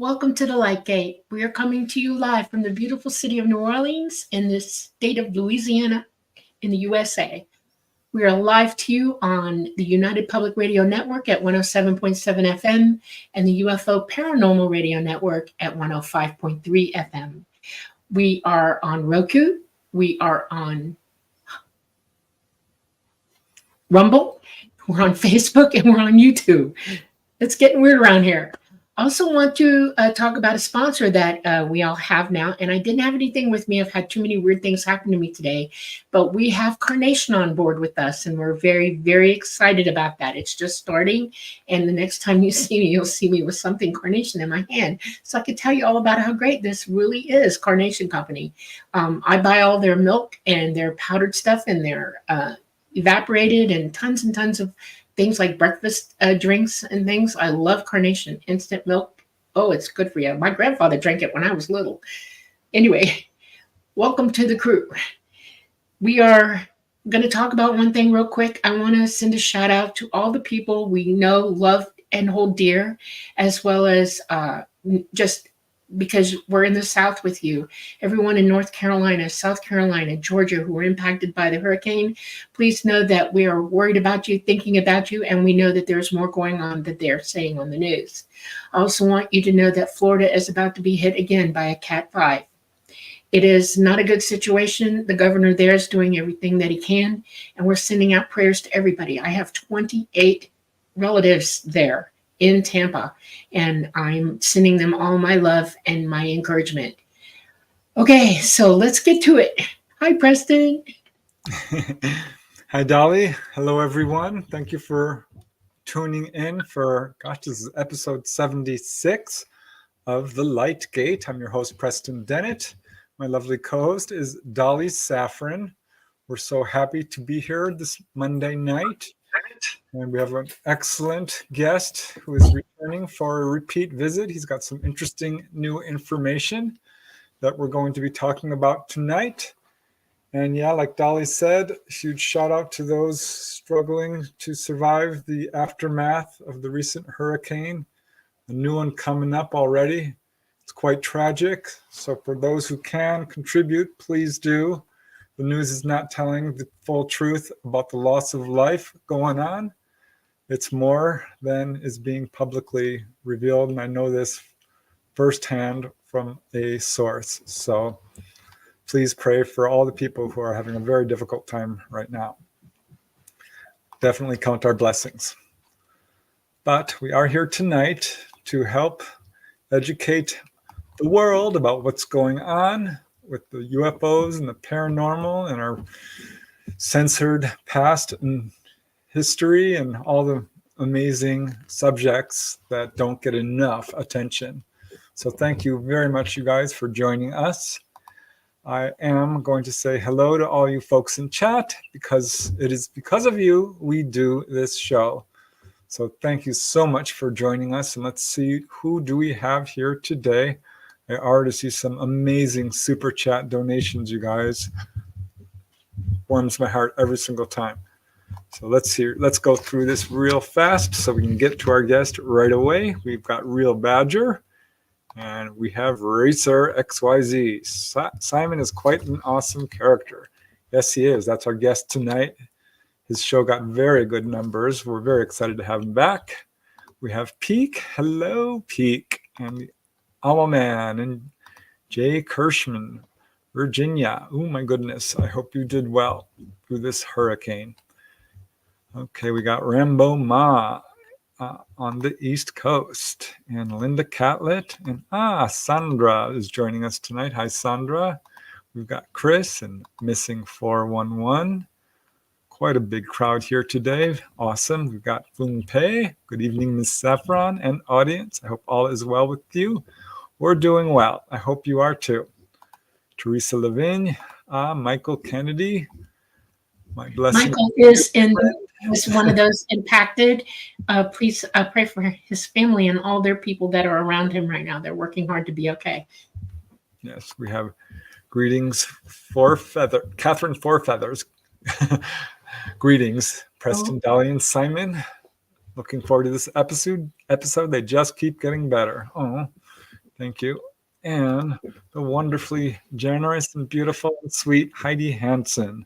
Welcome to the Light Gate. We are coming to you live from the beautiful city of New Orleans in the state of Louisiana in the USA. We are live to you on the United Public Radio Network at 107.7 FM and the UFO Paranormal Radio Network at 105.3 FM. We are on Roku. We are on Rumble. We're on Facebook and we're on YouTube. It's getting weird around here. I also want to talk about a sponsor that we all have now, and I didn't have anything with me. I've had too many weird things happen to me today, but we have Carnation on board with us, and we're very, very excited about that. It's just starting, and the next time you see me, you'll see me with something Carnation in my hand, so I can tell you all about how great this really is, Carnation Company. I buy all their milk and their powdered stuff and their evaporated and tons of things like breakfast drinks and things. I love Carnation instant milk. Oh, it's good for you. My grandfather drank it when I was little. Anyway, welcome to the crew. We are going to talk about one thing real quick. I want to send a shout out to all the people we know, love, and hold dear, as well as just because we're in the South with you. Everyone in North Carolina, South Carolina, Georgia, who were impacted by the hurricane, please know that we are worried about you, thinking about you, and we know that there's more going on that they're saying on the news. I also want you to know that Florida is about to be hit again by a Cat 5. It is not a good situation. The governor there is doing everything that he can, and we're sending out prayers to everybody. I have 28 relatives there in Tampa, and I'm sending them all my love and my encouragement. Okay, so let's get to it. Hi, Preston. Hi, Dolly. Hello, everyone. Thank you for tuning in for, this is episode 76 of The Light Gate. I'm your host, Preston Dennett. My lovely co-host is Dolly Saffron. We're so happy to be here this Monday night. And we have an excellent guest who is returning for a repeat visit. He's got some interesting new information that we're going to be talking about tonight. And yeah, like Dolly said, huge shout out to those struggling to survive the aftermath of the recent hurricane. A new one coming up already. It's quite tragic. So for those who can contribute, please do. The news is not telling the full truth about the loss of life going on. It's more than is being publicly revealed, and I know this firsthand from a source. So please pray for all the people who are having a very difficult time right now. Definitely count our blessings. But we are here tonight to help educate the world about what's going on with the UFOs and the paranormal and our censored past and history and all the amazing subjects that don't get enough attention. So thank you very much, you guys, for joining us. I am going to say hello to all you folks in chat because it is because of you we do this show. So thank you so much for joining us. And let's see, who do we have here today? I already see some amazing super chat donations, you guys. Warms my heart every single time. So let's go through this real fast so we can get to our guest right away. We've got Real Badger and we have Racer XYZ. Simon is quite an awesome character. Yes, he is. That's our guest tonight. His show got very good numbers. We're very excited to have him back. We have Peak. Hello, Peak. And Owlman and Jay Kirschman, Virginia. Oh my goodness, I hope you did well through this hurricane. Okay, we got Rambo Ma on the East Coast, and Linda Catlett, and Sandra is joining us tonight. Hi, Sandra. We've got Chris and Missing 411. Quite a big crowd here today. Awesome. We've got Fung Pei. Good evening, Miss Saffron and audience. I hope all is well with you. We're doing well. I hope you are too. Teresa Levine, Michael Kennedy. My blessing. Michael is one of those impacted. Please pray for his family and all their people that are around him right now. They're working hard to be okay. Yes, we have greetings, Catherine Four Feathers. Greetings, Preston, Dolly, and Simon. Looking forward to this episode. They just keep getting better. Oh, Thank you. And the wonderfully generous and beautiful and sweet Heidi Hansen.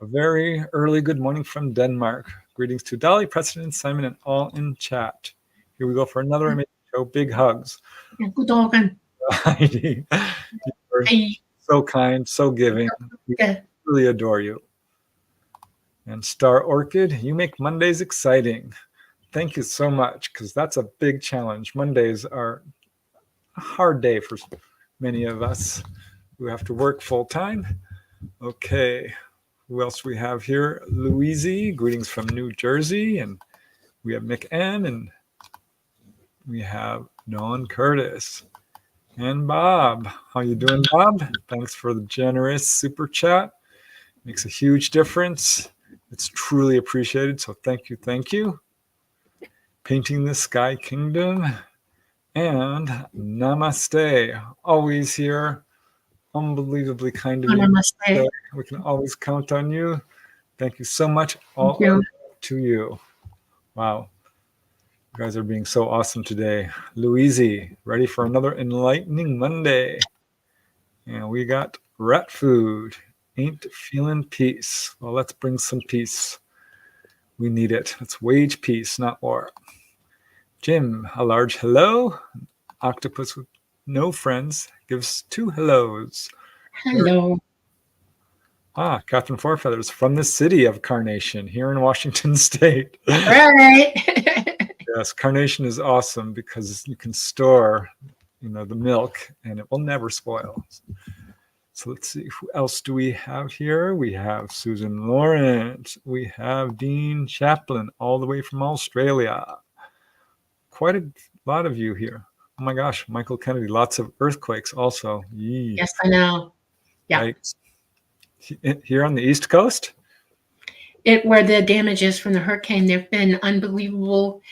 A very early good morning from Denmark. Greetings to Dolly, Preston, and Simon, and all in chat. Here we go for another amazing show. Big hugs. God dagen. Heidi, you are Hej. so kind, so giving. We really adore you. And Star Orchid, you make Mondays exciting. Thank you so much, because that's a big challenge. Mondays are a hard day for many of us who have to work full time. Okay, who else we have here? Louise, greetings from New Jersey. And we have Mick N. And we have Nolan Curtis. And Bob. How you doing, Bob? Thanks for the generous super chat. Makes a huge difference. It's truly appreciated. So thank you. Thank you. Painting the Sky Kingdom. And namaste. Always here. Unbelievably kind of you. Namaste. We can always count on you. Thank you so much. All to you. Wow. You guys are being so awesome today. Louise, ready for another enlightening Monday. And we got rat food. Ain't feeling peace. Well, let's bring some peace. We need it. Let's wage peace, not war. Jim, a large hello. Octopus with no friends gives 2 hellos. Hello. Catherine Forefeathers from the city of Carnation here in Washington State. Right. Yes, Carnation is awesome because you can store, the milk and it will never spoil. So let's see, who else do we have here? We have Susan Lawrence. We have Dean Chaplin all the way from Australia. Quite a lot of you here. Oh my gosh, Michael Kennedy, lots of earthquakes also. Yee. Yes, I know. Yeah. Right. Here on the East Coast? Where the damage is from the hurricane, they've been unbelievable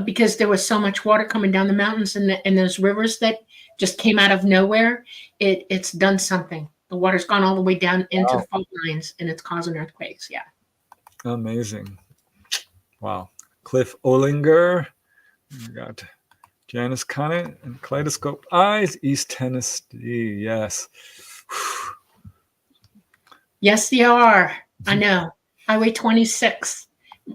because there was so much water coming down the mountains and those rivers that just came out of nowhere. It's done something. The water's gone all the way down into the fault lines and it's causing earthquakes. Yeah. Amazing. Wow. Cliff Olinger. We got Janice Conant and Kaleidoscope Eyes, East Tennessee. Yes. Yes, they are. I know. Highway 26,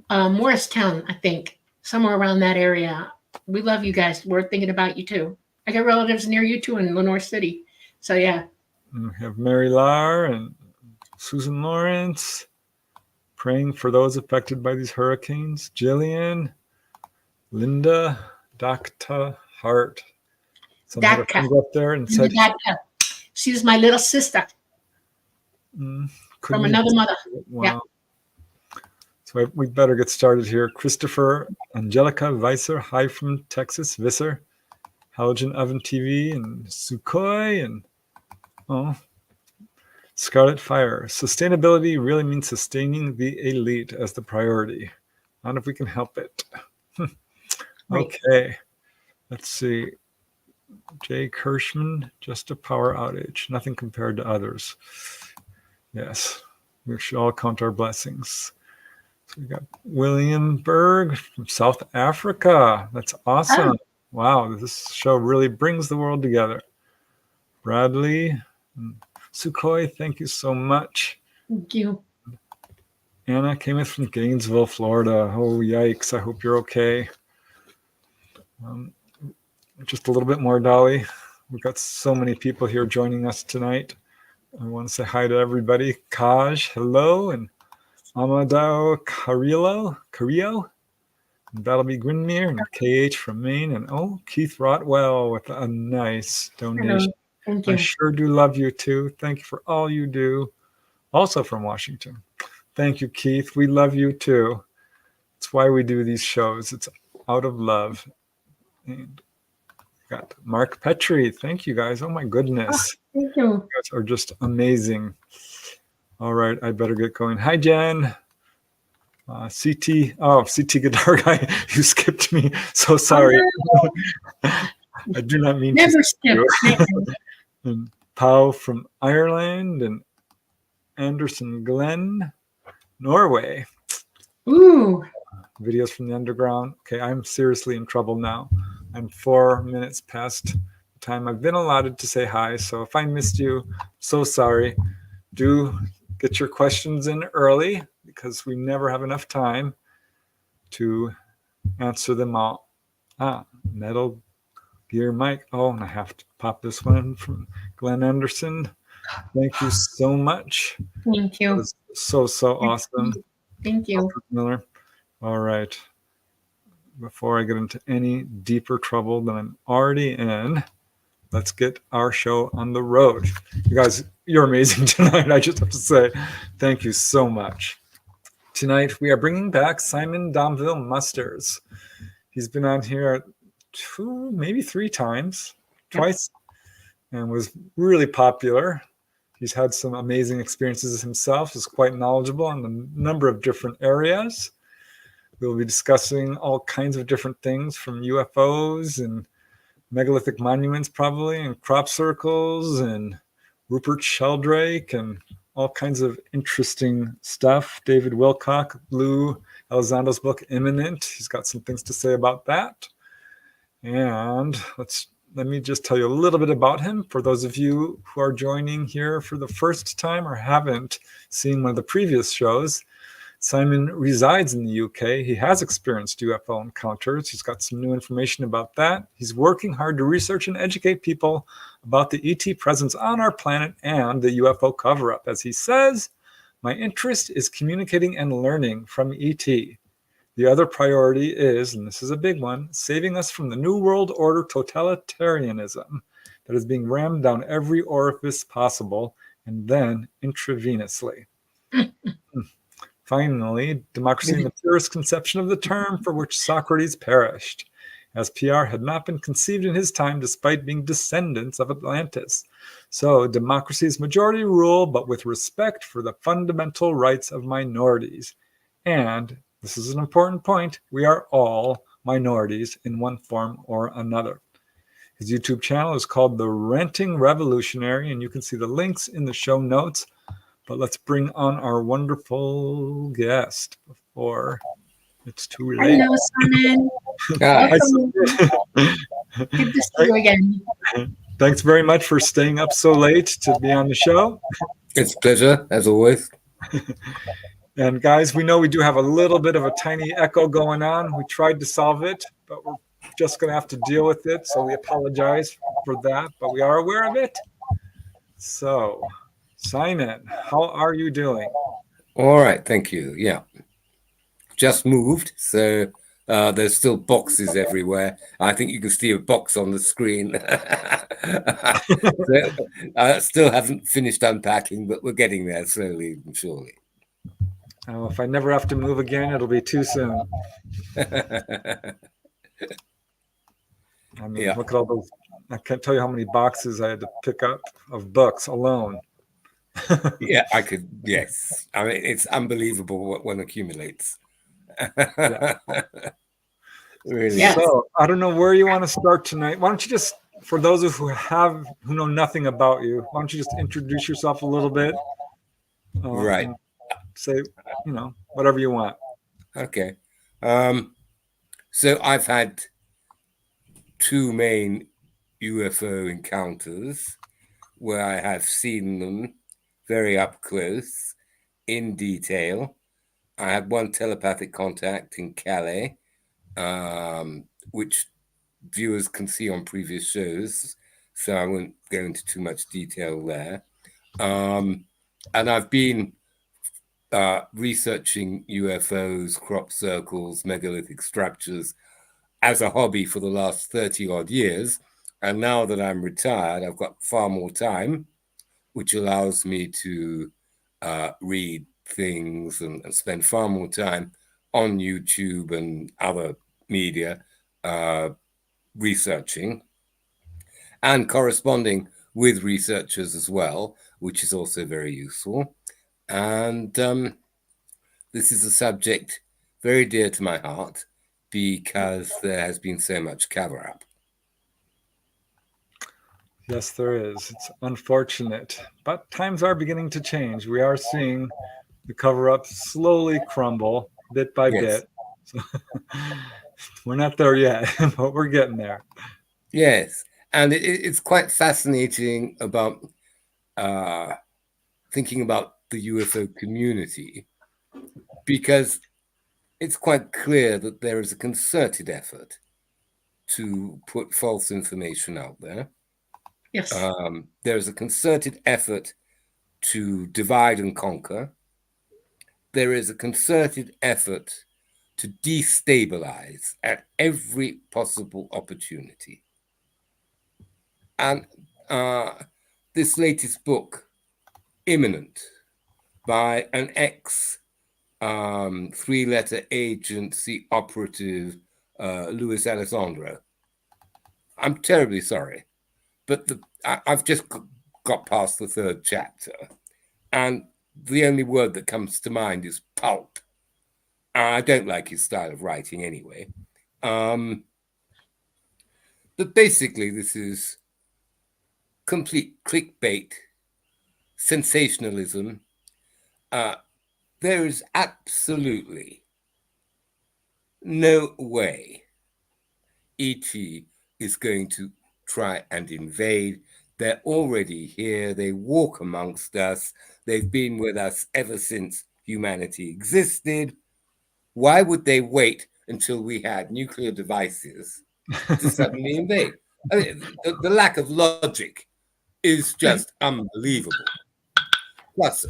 Morristown, I think, somewhere around that area. We love you guys. We're thinking about you too. I got relatives near you too in Lenore City. So yeah. And we have Mary Lar and Susan Lawrence praying for those affected by these hurricanes. Jillian, Linda, Dr. Hart. Someone had a finger up there and said, she was my little sister from another mother. Wow. Yeah. So we better get started here. Christopher, Angelica Weiser, hi from Texas, Visser, Halogen Oven TV, and Sukhoi, and Scarlet Fire. Sustainability really means sustaining the elite as the priority. Not if we can help it. Okay, let's see. Jay Kirschman, just a power outage, nothing compared to others. Yes, we should all count our blessings. So we got William Berg from South Africa. That's awesome. Oh. Wow, this show really brings the world together. Bradley, Sukhoi, thank you so much. Thank you. Anna came in from Gainesville, Florida. Oh, yikes. I hope you're okay. Just a little bit more, Dolly. We've got so many people here joining us tonight. I want to say hi to everybody. Kaj, hello. And Amadao Carrillo. And Battleby Grinmere and KH from Maine. And Keith Rotwell with a nice donation. Hello. Thank you. I sure do love you too. Thank you for all you do. Also from Washington. Thank you, Keith. We love you too. It's why we do these shows. It's out of love. And got Mark Petrie. Thank you, guys. Oh my goodness. Thank you. You guys are just amazing. All right, I better get going. Hi, Jen. CT Guitar Guy. You skipped me. So sorry. Oh, no. I do not mean never to skip. And Pau from Ireland and Anderson Glenn, Norway. Ooh. Videos from the underground. Okay, I'm seriously in trouble now. I'm 4 minutes past the time I've been allotted to say hi. So if I missed you, so sorry. Do get your questions in early because we never have enough time to answer them all. Metal Gear Mike. Oh, and I have to pop this one from Glenn Anderson. Thank you so much. Thank That you. was so awesome. Thank you. Dr. Miller. All right. Before I get into any deeper trouble than I'm already in, let's get our show on the road. You guys, you're amazing tonight. I just have to say thank you so much. Tonight, we are bringing back Simon Domville-Musters. He's been on here 2, maybe 3 times, twice, and was really popular. He's had some amazing experiences himself, is quite knowledgeable on a number of different areas. We'll be discussing all kinds of different things from UFOs and megalithic monuments probably, and crop circles and Rupert Sheldrake and all kinds of interesting stuff. David Wilcock, Lou Elizondo's book, Imminent. He's got some things to say about that. And let me just tell you a little bit about him. For those of you who are joining here for the first time or haven't seen one of the previous shows, Simon resides in the UK. He has experienced UFO encounters. He's got some new information about that. He's working hard to research and educate people about the ET presence on our planet and the UFO cover-up. As he says, my interest is communicating and learning from ET. The other priority is, and this is a big one, saving us from the New World Order totalitarianism that is being rammed down every orifice possible and then intravenously. Finally, democracy in the purest conception of the term for which Socrates perished, as PR had not been conceived in his time despite being descendants of Atlantis. So democracy is majority rule, but with respect for the fundamental rights of minorities. And, this is an important point, we are all minorities in one form or another. His YouTube channel is called The Renting Revolutionary, and you can see the links in the show notes. But let's bring on our wonderful guest before it's too late. Hello, Simon. Welcome. Good to see you again. Thanks very much for staying up so late to be on the show. It's a pleasure, as always. And guys, we know we do have a little bit of a tiny echo going on. We tried to solve it, but we're just going to have to deal with it. So we apologize for that, but we are aware of it. So, Simon, how are you doing? All right, thank you. Yeah, just moved, so there's still boxes everywhere. I think you can see a box on the screen. So, I still haven't finished unpacking, but we're getting there slowly and surely. Oh, if I never have to move again, it'll be too soon. I mean, yeah. Look at all those. I can't tell you how many boxes I had to pick up of books alone. Yeah, I could. Yes, I mean it's unbelievable what one accumulates. Yeah. Really. Yes. So I don't know where you want to start tonight. Why don't you just, for those of who know nothing about you, why don't you just introduce yourself a little bit? Right. Say, whatever you want. Okay. So I've had 2 main UFO encounters where I have seen them very up close, in detail. I had one telepathic contact in Calais, which viewers can see on previous shows, so I won't go into too much detail there. And I've been researching UFOs, crop circles, megalithic structures as a hobby for the last 30-odd years. And now that I'm retired, I've got far more time, which allows me to read things and spend far more time on YouTube and other media researching and corresponding with researchers as well, which is also very useful. And this is a subject very dear to my heart because there has been so much cover-up. Yes, there is. It's unfortunate, but times are beginning to change. We are seeing the cover-up slowly crumble bit by bit. So, we're not there yet, but we're getting there. Yes, And it's quite fascinating about thinking about the UFO community, because it's quite clear that there is a concerted effort to put false information out there. Yes. There is a concerted effort to divide and conquer. There is a concerted effort to destabilize at every possible opportunity. And this latest book, Imminent, by an ex three-letter agency operative, Luis Alessandro. I'm terribly sorry, but I've just got past the third chapter, and the only word that comes to mind is pulp. I don't like his style of writing anyway. But basically, this is complete clickbait, sensationalism. There is absolutely no way ET is going to try and invade. They're already here. They walk amongst us. They've been with us ever since humanity existed. Why would they wait until we had nuclear devices to suddenly invade? I mean, the lack of logic is just unbelievable. Plus,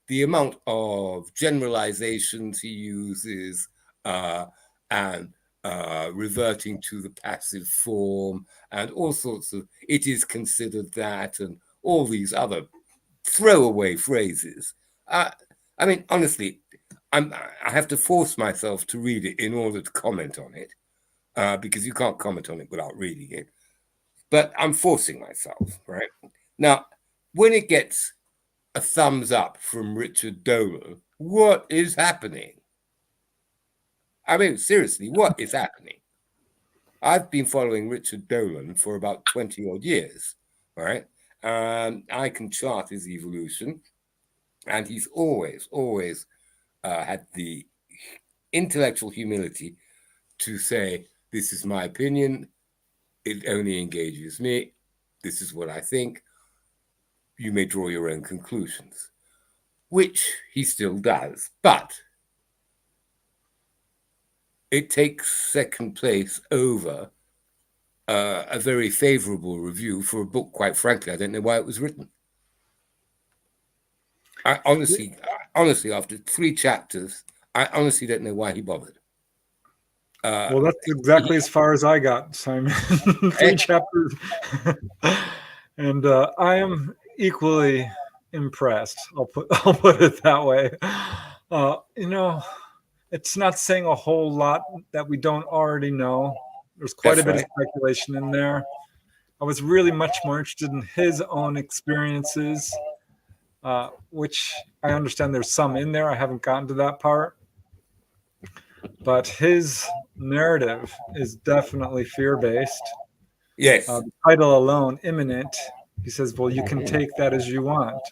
the amount of generalizations he uses and reverting to the passive form and all sorts of, it is considered that, and all these other throwaway phrases. I mean, honestly, I have to force myself to read it in order to comment on it, because you can't comment on it without reading it. But I'm forcing myself, right? Now, when it gets a thumbs up from Richard Dolan, what is happening? I mean, seriously, what is happening? I've been following Richard Dolan for about 20 odd years, right? I can chart his evolution, and he's always had the intellectual humility to say, this is my opinion, it only engages me, this is what I think, you may draw your own conclusions, which he still does, but it takes second place over a very favorable review for a book, quite frankly, I don't know why it was written. I honestly, after 3 chapters, I honestly don't know why he bothered. Well, that's exactly as far as I got, Simon. 3 chapters. And I am equally impressed. I'll put it that way. You know, it's not saying a whole lot that we don't already know. There's quite a bit of speculation in there. I was really much more interested in his own experiences, which I understand there's some in there. I haven't gotten to that part. But his narrative is definitely fear-based. Yes. The title alone, Imminent, he says, well, you can take that as you want.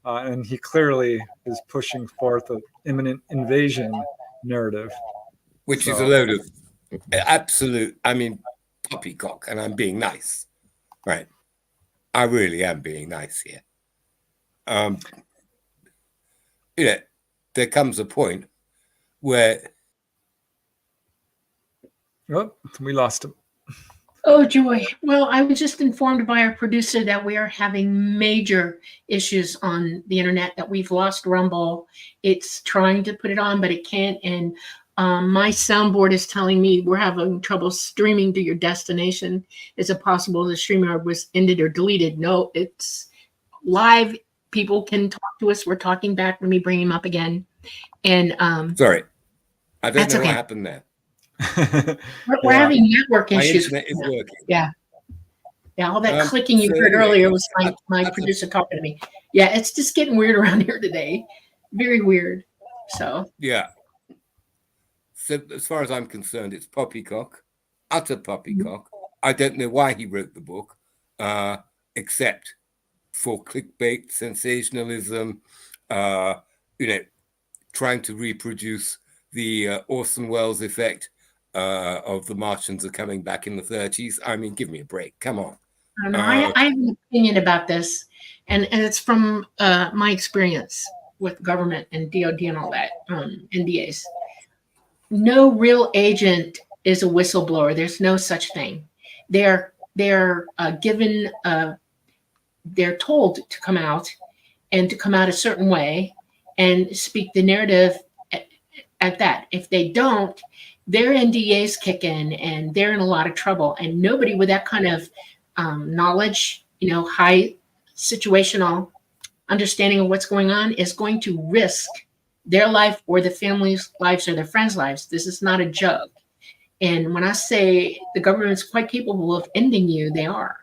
And he clearly is pushing forth an imminent invasion narrative. Which is a load of absolute, I mean, poppycock, and I'm being nice. Right. I really am being nice here. You know, there comes a point where... Oh, we lost him. Oh, joy. Well, I was just informed by our producer that we are having major issues on the internet, that we've lost Rumble. It's trying to put it on, but it can't. And my soundboard is telling me we're having trouble streaming to your destination. Is it possible the streamer was ended or deleted? No, it's live. People can talk to us. We're talking back. Let me bring him up again. And sorry, I don't know what happened there. We're having network My issues. internet is working. Yeah. All that clicking you heard earlier was my producer talking to me. Yeah, it's just getting weird around here today. Very weird. So yeah. So as far as I'm concerned, it's poppycock, utter poppycock. I don't know why he wrote the book, except for clickbait, sensationalism, you know, trying to reproduce the Orson Welles effect of the Martians are coming back in the 30s. I mean, give me a break. Come on. I have an opinion about this, and it's from my experience with government and DOD and all that, NDAs. No real agent is a whistleblower. There's no such thing. They're given, they're told to come out and to come out a certain way and speak the narrative at that. If they don't, their NDAs kick in and they're in a lot of trouble. And nobody with that kind of knowledge, high situational understanding of what's going on is going to risk their life or the family's lives or their friends' lives. This is not a joke. And when I say the government's quite capable of ending you, they are.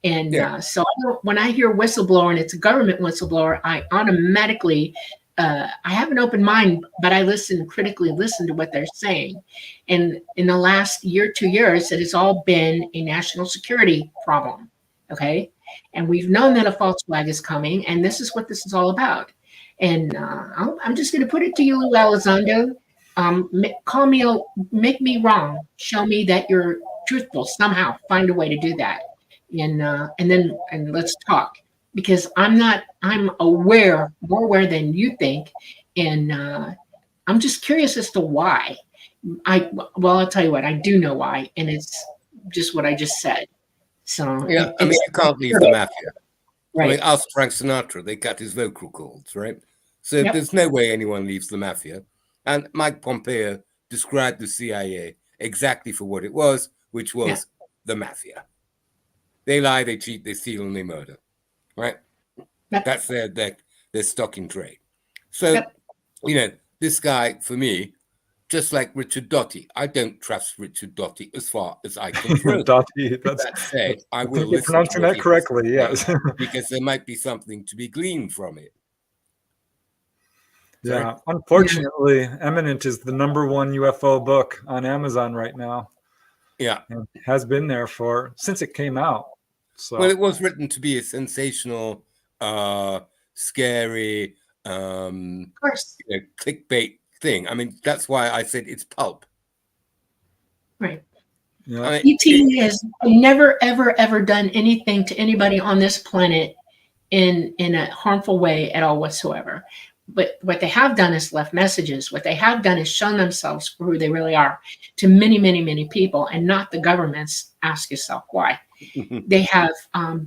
And so when I hear whistleblower and it's a government whistleblower, I automatically, I have an open mind, but I critically listen to what they're saying. And in the last year, 2 years, it has all been a national security problem. Okay. And we've known that a false flag is coming, and this is what this is all about. And I'm just going to put it to you, Lou Elizondo. Call me, make me wrong. Show me that you're truthful somehow. Find a way to do that. And let's talk, because I'm more aware than you think. And I'm just curious as to why. I'll tell you what, I do know why. And it's just what I just said. So yeah, I mean, you can't leave the mafia. Right. I mean, ask Frank Sinatra, they cut his vocal cords, right? So there's no way anyone leaves the mafia. And Mike Pompeo described the CIA exactly for what it was, which was the mafia. They lie, they cheat, they steal, and they murder, right? That's their stock in trade. So, this guy, for me, just like Richard Doty, I don't trust Richard Doty as far as I can throw. Doty, that said, I will you're listen pronouncing that correctly, yes. because there might be something to be gleaned from it. Yeah, unfortunately, Eminent is the #1 UFO book on Amazon right now. Yeah. And has been there since it came out. So. Well, it was written to be a sensational, scary, clickbait thing. I mean, that's why I said it's pulp. Right. Yeah. I mean, ET has never, ever, ever done anything to anybody on this planet in a harmful way at all whatsoever. But what they have done is left messages. What they have done is shown themselves for who they really are to many, many, many people, and not the governments. Ask yourself why. They have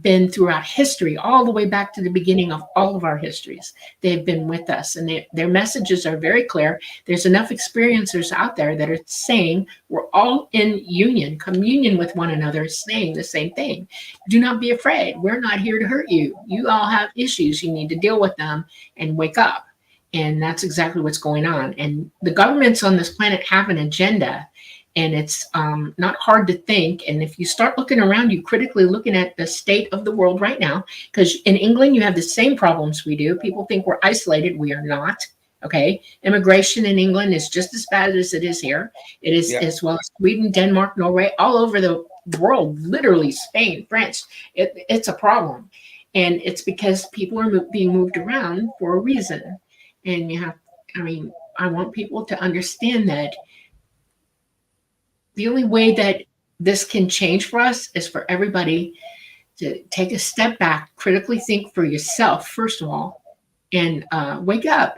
been throughout history, all the way back to the beginning of all of our histories. They've been with us, and their messages are very clear. There's enough experiencers out there that are saying we're all in communion with one another, saying the same thing. Do not be afraid. We're not here to hurt you. You all have issues. You need to deal with them and wake up. And that's exactly what's going on. And the governments on this planet have an agenda. And it's not hard to think. And if you start looking around you, critically looking at the state of the world right now, because in England, you have the same problems we do. People think we're isolated. We are not. Okay. Immigration in England is just as bad as it is here. It is as well as Sweden, Denmark, Norway, all over the world, literally Spain, France. It's a problem. And it's because people are being moved around for a reason. And I want people to understand that the only way that this can change for us is for everybody to take a step back, critically think for yourself, first of all, and wake up,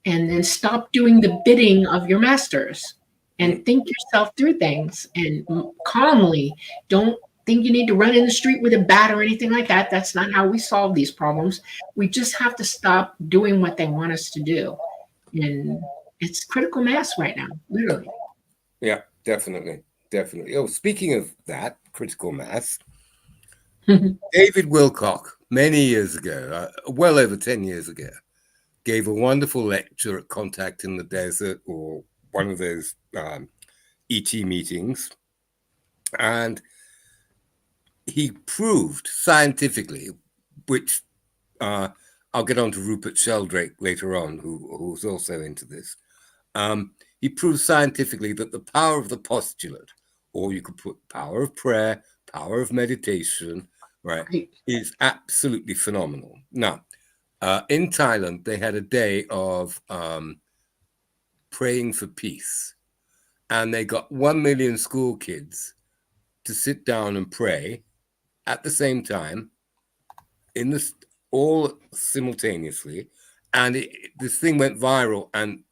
and then stop doing the bidding of your masters and think yourself through things and calmly. Don't think you need to run in the street with a bat or anything like that. That's not how we solve these problems. We just have to stop doing what they want us to do. And it's critical mass right now, literally. Yeah. Definitely. Oh, speaking of that, critical mass, David Wilcock, many years ago, well over 10 years ago, gave a wonderful lecture at Contact in the Desert, or one of those ET meetings. And he proved scientifically, which I'll get on to Rupert Sheldrake later on, who's also into this. He proved scientifically that the power of the postulate, or you could put power of prayer, power of meditation, right, is absolutely phenomenal. Now, in Thailand, they had a day of praying for peace. and they got 1 million school kids to sit down and pray at the same time, all simultaneously, and this thing went viral, and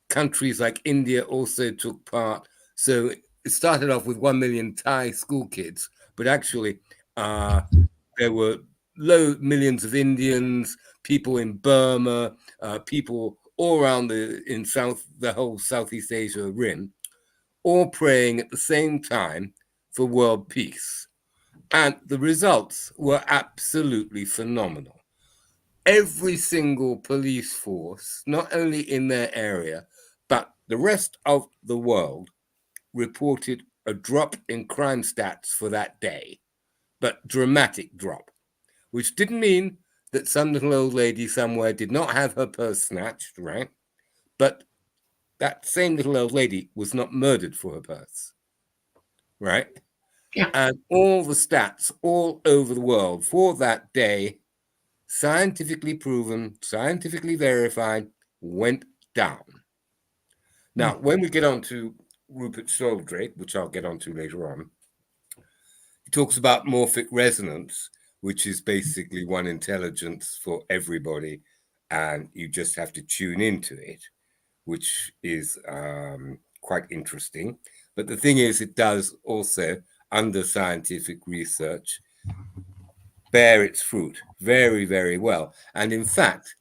countries like India also took part. So it started off with 1 million Thai school kids, but actually there were millions of Indians, people in Burma, people all around the whole Southeast Asia rim, all praying at the same time for world peace. And the results were absolutely phenomenal. Every single police force, not only in their area, but the rest of the world, reported a drop in crime stats for that day, but dramatic drop, which didn't mean that some little old lady somewhere did not have her purse snatched, right? But that same little old lady was not murdered for her purse, right? Yeah. And all the stats all over the world for that day, scientifically proven, scientifically verified, went down. Now, when we get on to Rupert Sheldrake, which I'll get onto later on, he talks about morphic resonance, which is basically one intelligence for everybody, and you just have to tune into it, which is quite interesting. But the thing is, it does also, under scientific research, bear its fruit very, very well. And in fact,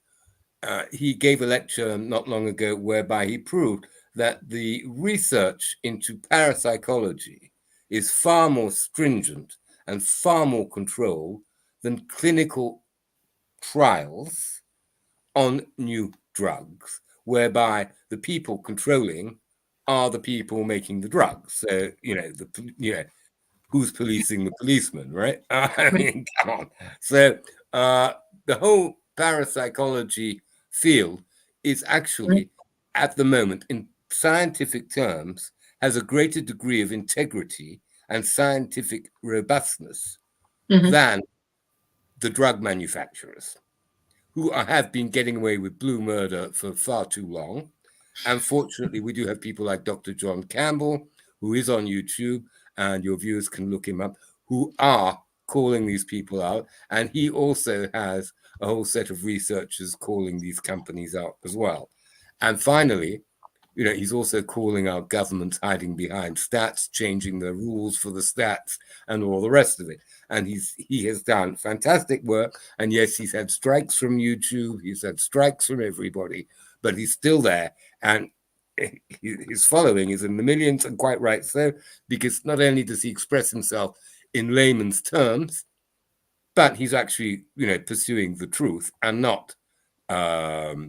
he gave a lecture not long ago whereby he proved that the research into parapsychology is far more stringent and far more controlled than clinical trials on new drugs, whereby the people controlling are the people making the drugs. So, who's policing the policeman, right? I mean, come on. So the whole parapsychology field is actually, at the moment, in scientific terms, has a greater degree of integrity and scientific robustness than the drug manufacturers, who have been getting away with blue murder for far too long. Unfortunately, we do have people like Dr. John Campbell, who is on YouTube, and your viewers can look him up, who are calling these people out. And he also has a whole set of researchers calling these companies out as well. And finally, he's also calling out governments hiding behind stats, changing the rules for the stats, and all the rest of it. And he has done fantastic work. And yes, he's had strikes from YouTube. He's had strikes from everybody, but he's still there. And his following is in the millions, and quite right so, because not only does he express himself in layman's terms, but he's actually, pursuing the truth and not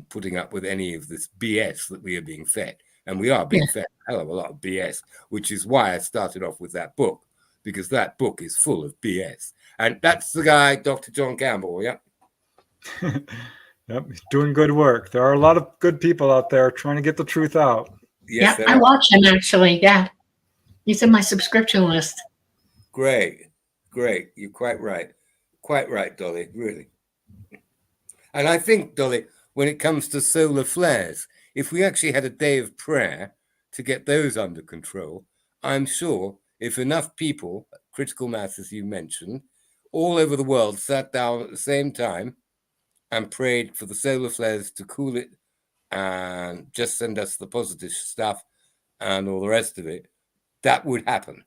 putting up with any of this BS that we are being fed. And we are being fed a hell of a lot of BS, which is why I started off with that book, because that book is full of BS. And that's the guy, Dr. John Campbell, yeah? Yep, he's doing good work. There are a lot of good people out there trying to get the truth out. Yes, I watch him, actually. Yeah. He's in my subscription list. Great. You're quite right. Quite right, Dolly, really. And I think, Dolly, when it comes to solar flares, if we actually had a day of prayer to get those under control, I'm sure if enough people, critical mass as you mentioned, all over the world sat down at the same time and prayed for the solar flares to cool it and just send us the positive stuff and all the rest of it, that would happen.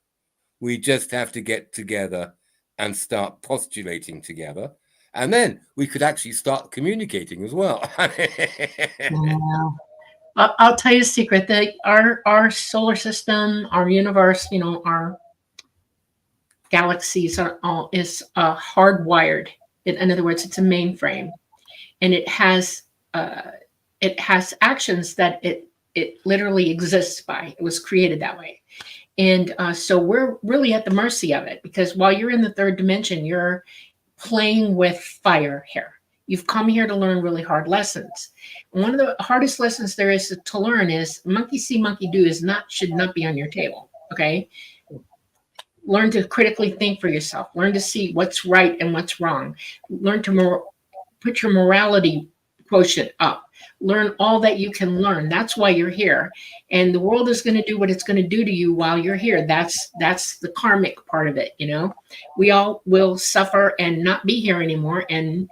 We just have to get together and start postulating together. And then we could actually start communicating as well. I'll tell you a secret. Our solar system, our universe, our galaxies is hardwired. In other words, it's a mainframe, and it has actions that it literally exists by. It was created that way. And so we're really at the mercy of it, because while you're in the third dimension, you're playing with fire here. You've come here to learn really hard lessons. One of the hardest lessons there is to learn is monkey see, monkey do should not be on your table. Okay. Learn to critically think for yourself. Learn to see what's right and what's wrong. Learn to put your morality quotient up. Learn all that you can learn. That's why you're here. And the world is going to do what it's going to do to you while you're here. That's the karmic part of it, you know. We all will suffer and not be here anymore and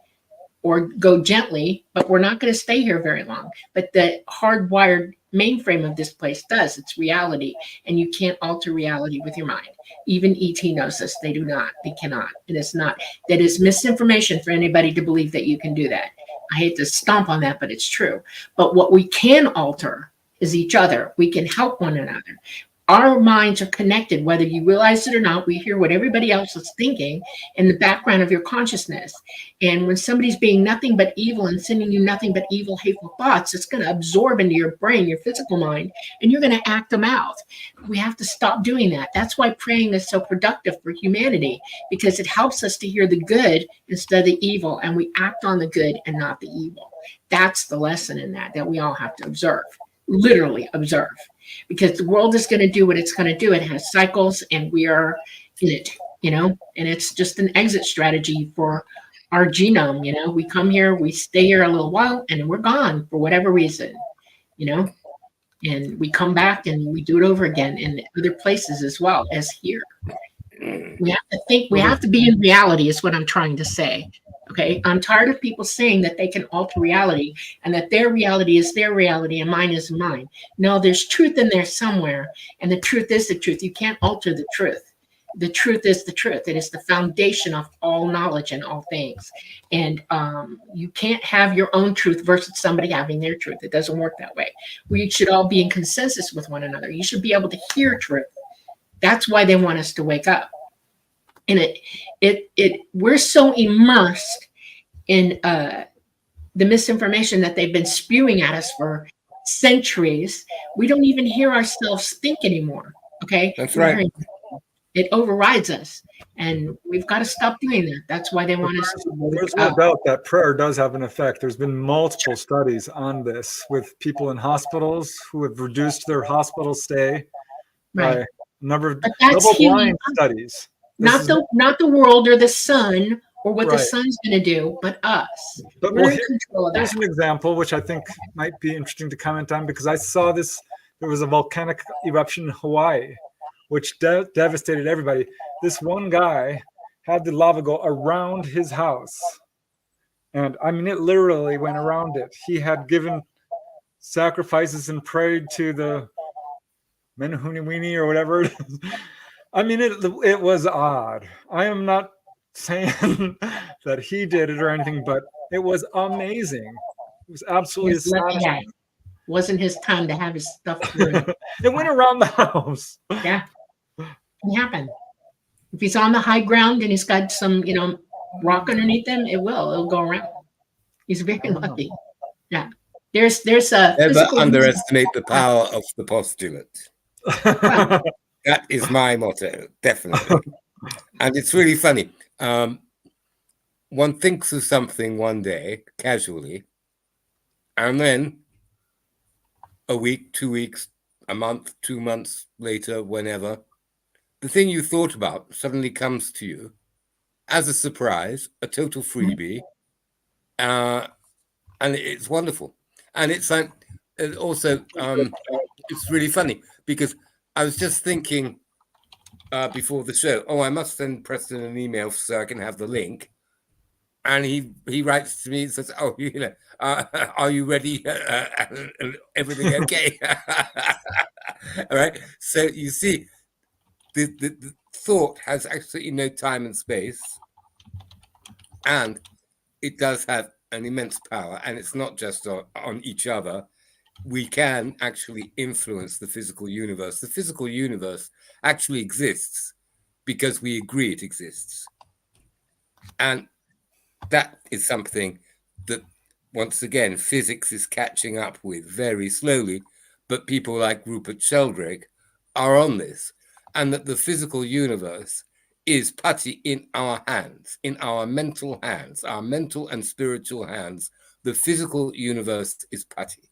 or go gently, but we're not going to stay here very long. But the hardwired mainframe of this place does. It's reality, and you can't alter reality with your mind. Even ET knows this. They do not. They cannot. And it's not. That is misinformation for anybody to believe that you can do that. I hate to stomp on that, but it's true. But what we can alter is each other. We can help one another. Our minds are connected, whether you realize it or not. We hear what everybody else is thinking in the background of your consciousness. And when somebody's being nothing but evil and sending you nothing but evil, hateful thoughts, it's going to absorb into your brain, your physical mind, and you're going to act them out. We have to stop doing that. That's why praying is so productive for humanity, because it helps us to hear the good instead of the evil, and we act on the good and not the evil. That's the lesson in that we all have to observe, literally observe. Because the world is going to do what it's going to do. It has cycles, and we are in it, you know, and it's just an exit strategy for our genome. You know, we come here, we stay here a little while, and then we're gone for whatever reason, you know, and we come back and we do it over again in other places as well as here. We have to think, we have to be in reality is what I'm trying to say. Okay, I'm tired of people saying that they can alter reality and that their reality is their reality and mine is mine. No, there's truth in there somewhere, and the truth is the truth. You can't alter the truth. The truth is the truth. It is the foundation of all knowledge and all things. And you can't have your own truth versus somebody having their truth. It doesn't work that way. We should all be in consensus with one another. You should be able to hear truth. That's why they want us to wake up. And we're so immersed in the misinformation that they've been spewing at us for centuries. We don't even hear ourselves think anymore. Okay, that's right. It overrides us, and we've got to stop doing that. That's why they want us to. There's no doubt that prayer does have an effect. There's been multiple studies on this with people in hospitals who have reduced their hospital stay by a number of double-blind studies. Not the world or the sun or what the sun's going to do, but us. But we're in control of that. Here's an example which I think might be interesting to comment on, because I saw this. There was a volcanic eruption in Hawaii, which devastated everybody. This one guy had the lava go around his house, and I mean, it literally went around it. He had given sacrifices and prayed to the Menehuniwini or whatever it is. I mean, it was odd. I am not saying that he did it or anything, but it was amazing. It was absolutely astonishing. Wasn't his time to have his stuff. It went around the house. Yeah, it can happen. If he's on the high ground and he's got some, rock underneath him, it'll go around. He's very lucky. Yeah, there's a. Never underestimate the power of the postulate. Well, that is my motto, definitely. And it's really funny. One thinks of something one day, casually, and then a week, 2 weeks, a month, 2 months later, whenever, the thing you thought about suddenly comes to you as a surprise, a total freebie, and it's wonderful. And it's like, also, it's really funny, because I was just thinking before the show, I must send Preston an email so I can have the link. And he writes to me and says, are you ready? Everything okay? All right. So you see, the thought has absolutely no time and space. And it does have an immense power. And it's not just on each other. We can actually influence the physical universe. The physical universe actually exists because we agree it exists. And that is something that, once again, physics is catching up with very slowly, but people like Rupert Sheldrake are on this, and that the physical universe is putty in our hands, in our mental hands, our mental and spiritual hands. The physical universe is putty.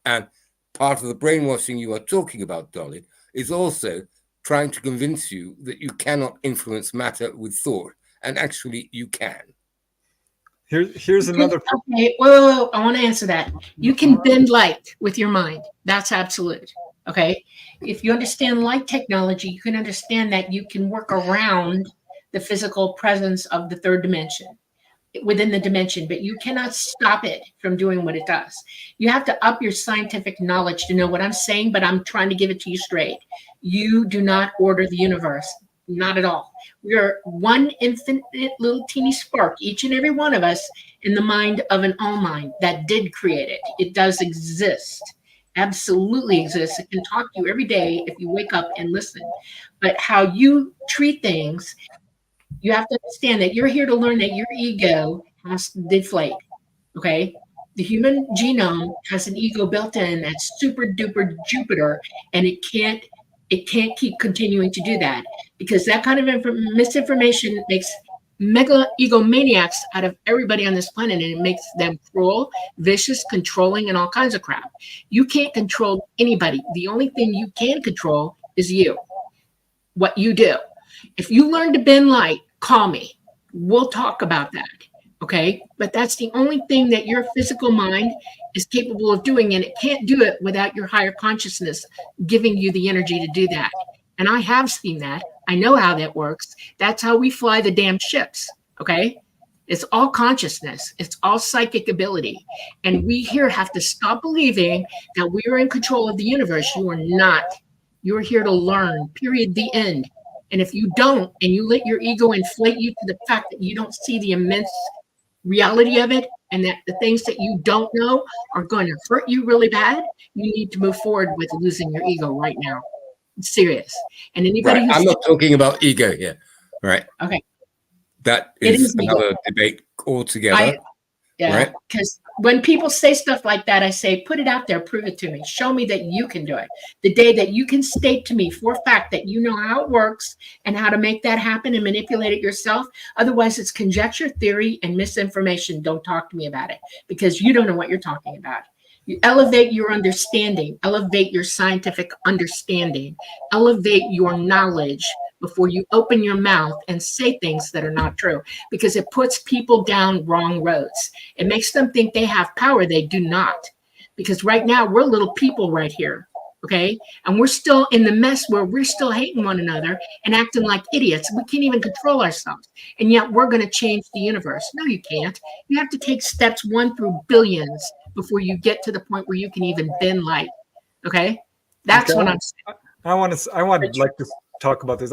And part of the brainwashing you are talking about, Dolly, is also trying to convince you that you cannot influence matter with thought. And actually, you can. Here's another. Okay, whoa, I want to answer that. You can bend light with your mind. That's absolute. Okay. If you understand light technology, you can understand that you can work around the physical presence of the third dimension within the dimension, but you cannot stop it from doing what it does. You have to up your scientific knowledge to know what I'm saying, but I'm trying to give it to you straight. You do not order the universe, not at all. We are one infinite little teeny spark, each and every one of us, in the mind of an all mind that did create it. It does exist, absolutely exists. It can talk to you every day if you wake up and listen. But how you treat things, you have to understand that you're here to learn that your ego has to deflate. Okay. The human genome has an ego built in that's super duper Jupiter, and it can't keep continuing to do that, because that kind of misinformation makes mega egomaniacs out of everybody on this planet, and it makes them cruel, vicious, controlling, and all kinds of crap. You can't control anybody. The only thing you can control is you, what you do. If you learn to bend light, call me. We'll talk about that. Okay. But that's the only thing that your physical mind is capable of doing. And it can't do it without your higher consciousness giving you the energy to do that. And I have seen that. I know how that works. That's how we fly the damn ships. Okay. It's all consciousness. It's all psychic ability. And we here have to stop believing that we are in control of the universe. You are not. You're here to learn, period, the end. And if you don't, and you let your ego inflate you to the fact that you don't see the immense reality of it, and that the things that you don't know are going to hurt you really bad, you need to move forward with losing your ego right now. It's serious. And anybody I'm not talking about ego here, right? Okay. That is another debate altogether. Yeah, because when people say stuff like that, I say, put it out there, prove it to me. Show me that you can do it. The day that you can state to me for a fact that you know how it works and how to make that happen and manipulate it yourself. Otherwise, it's conjecture, theory, and misinformation. Don't talk to me about it, because you don't know what you're talking about. You elevate your understanding, elevate your scientific understanding, elevate your knowledge before you open your mouth and say things that are not true, because it puts people down wrong roads. It makes them think they have power. They do not, because right now we're little people right here. Okay. And we're still in the mess where we're still hating one another and acting like idiots. We can't even control ourselves. And yet we're going to change the universe. No, you can't. You have to take steps 1 through billions before you get to the point where you can even bend light. Okay. That's what I'm saying. I want to talk about this.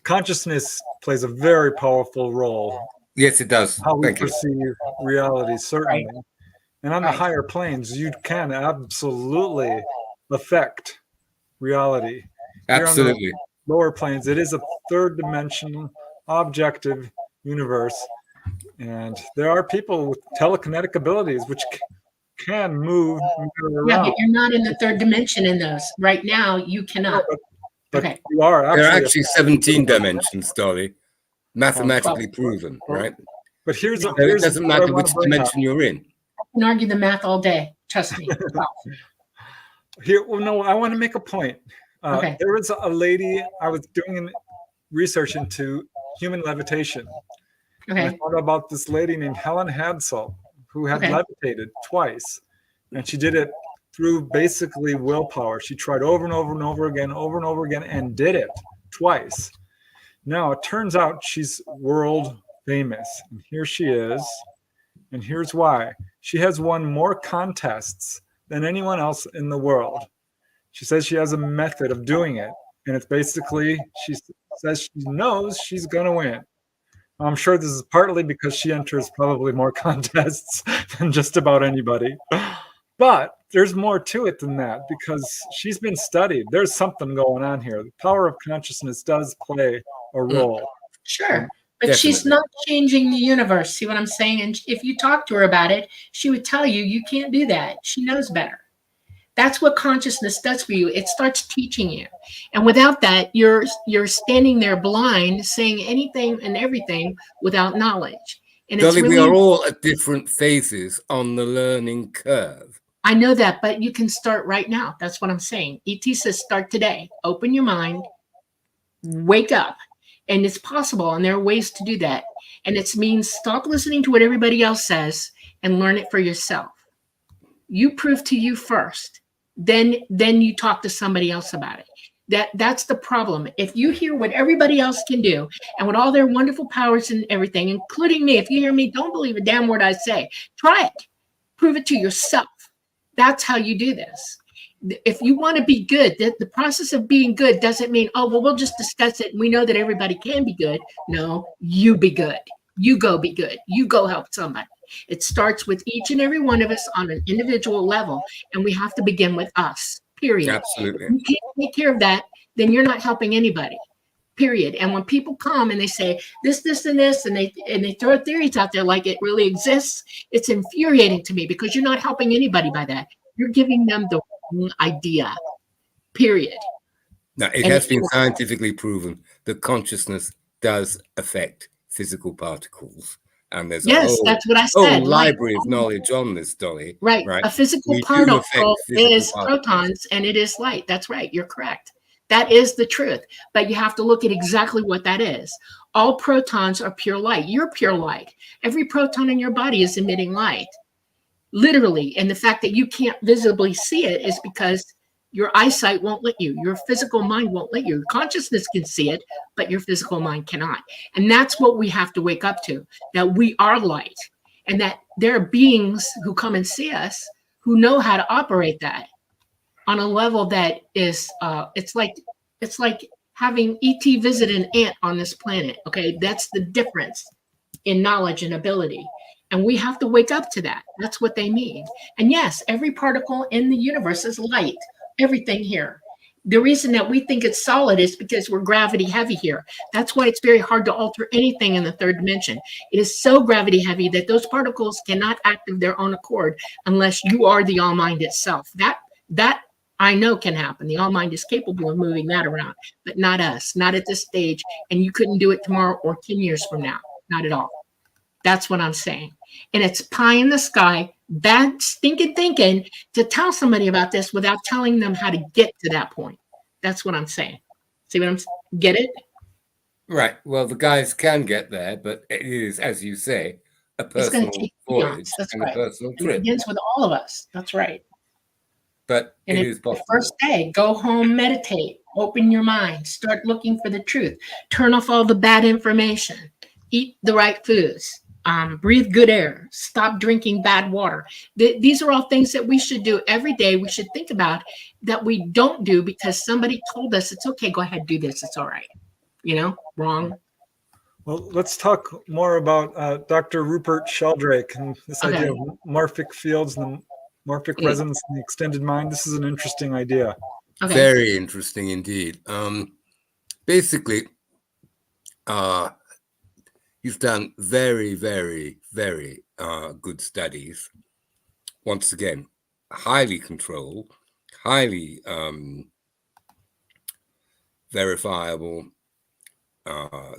Consciousness plays a very powerful role. Yes, it does. How we perceive reality, certainly. Right. And on the higher planes, you can absolutely affect reality. Absolutely. Here on the lower planes, it is a third dimensional, objective universe. And there are people with telekinetic abilities which can move around. Yeah, but you're not in the third dimension in those. Right now, you cannot. But okay. You are actually. There are actually 17 dimensions, Dolly. Mathematically proven, right? But here's it doesn't matter which dimension you're in. I can argue the math all day. Trust me. I want to make a point. Okay. There was a lady, I was doing research into human levitation. Okay. And I thought about this lady named Helen Hadsell, who had levitated twice. And she did it through basically willpower. She tried over and over and over again, and did it twice. Now, it turns out she's world famous. And here she is. And here's why. She has won more contests than anyone else in the world. She says she has a method of doing it. And it's basically, she says she knows she's going to win. I'm sure this is partly because she enters probably more contests than just about anybody. But there's more to it than that, because she's been studied. There's something going on here. The power of consciousness does play a role. Sure. But Definitely. She's not changing the universe. See what I'm saying? And if you talk to her about it, she would tell you, you can't do that. She knows better. That's what consciousness does for you. It starts teaching you. And without that, you're standing there blind, saying anything and everything without knowledge. And Dolly, it's really, we are all at different phases on the learning curve. I know that, but you can start right now. That's what I'm saying. ET says start today. Open your mind, wake up. And it's possible, and there are ways to do that. And it means stop listening to what everybody else says and learn it for yourself. You prove to you first, then you talk to somebody else about it. That's the problem. If you hear what everybody else can do and what all their wonderful powers and everything, including me, if you hear me, don't believe a damn word I say. Try it. Prove it to yourself. That's how you do this. If you want to be good, the process of being good doesn't mean, oh, well, we'll just discuss it and we know that everybody can be good. No, you be good. You go be good. You go help somebody. It starts with each and every one of us on an individual level, and we have to begin with us, period. Absolutely. If you can't take care of that, then you're not helping anybody, period. And when people come and they say this, and this, and they throw theories out there like it really exists, it's infuriating to me because you're not helping anybody by that. You're giving them the wrong idea, period. Now, it has been scientifically proven that consciousness does affect physical particles. And there's that's what I said. Whole library of knowledge on this, Dolly. Right. A physical particle is protons and it is light. That's right. You're correct. That is the truth. But you have to look at exactly what that is. All protons are pure light. You're pure light. Every proton in your body is emitting light. Literally. And the fact that you can't visibly see it is because your eyesight won't let you. Your physical mind won't let you. Your consciousness can see it, but your physical mind cannot. And that's what we have to wake up to, that we are light and that there are beings who come and see us who know how to operate that on a level that is, it's like having ET visit an ant on this planet. Okay. That's the difference in knowledge and ability. And we have to wake up to that. That's what they mean. And yes, every particle in the universe is light. Everything here. The reason that we think it's solid is because we're gravity heavy here. That's why it's very hard to alter anything in the third dimension. It is so gravity heavy that those particles cannot act of their own accord unless you are the all mind itself. That I know can happen. The all mind is capable of moving that around, but not us, not at this stage. And you couldn't do it tomorrow or 10 years from now. Not at all. That's what I'm saying. And it's pie in the sky, bad stinking thinking to tell somebody about this without telling them how to get to that point. That's what I'm saying. See what I'm saying? Get it? Right. Well, the guys can get there, but it is, as you say, a personal voyage and a personal trip. It begins with all of us. That's right. But it is possible. The first day, go home, meditate, open your mind, start looking for the truth, turn off all the bad information, eat the right foods. Breathe good air, stop drinking bad water. These are all things that we should do every day. We should think about that we don't do because somebody told us it's okay, go ahead, do this. It's all right. Wrong. Well, let's talk more about Dr. Rupert Sheldrake and this idea of morphic fields and the morphic resonance in the extended mind. This is an interesting idea. Okay. Very interesting indeed. Basically, he's done very, very, very good studies. Once again, highly controlled, highly verifiable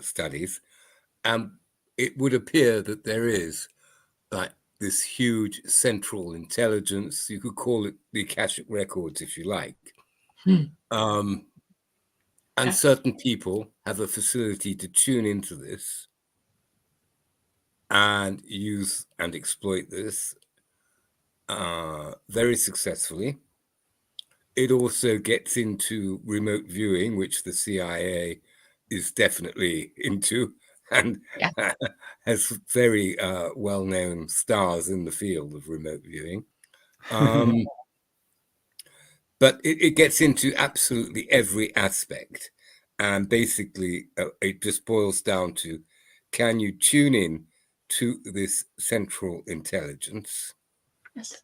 studies. And it would appear that there is like this huge central intelligence. You could call it the Akashic Records if you like. And certain people have a facility to tune into this and use and exploit this very successfully. It also gets into remote viewing, which the CIA is definitely into, and has very well-known stars in the field of remote viewing. But it gets into absolutely every aspect. And basically, it just boils down to, can you tune in to this central intelligence? Yes.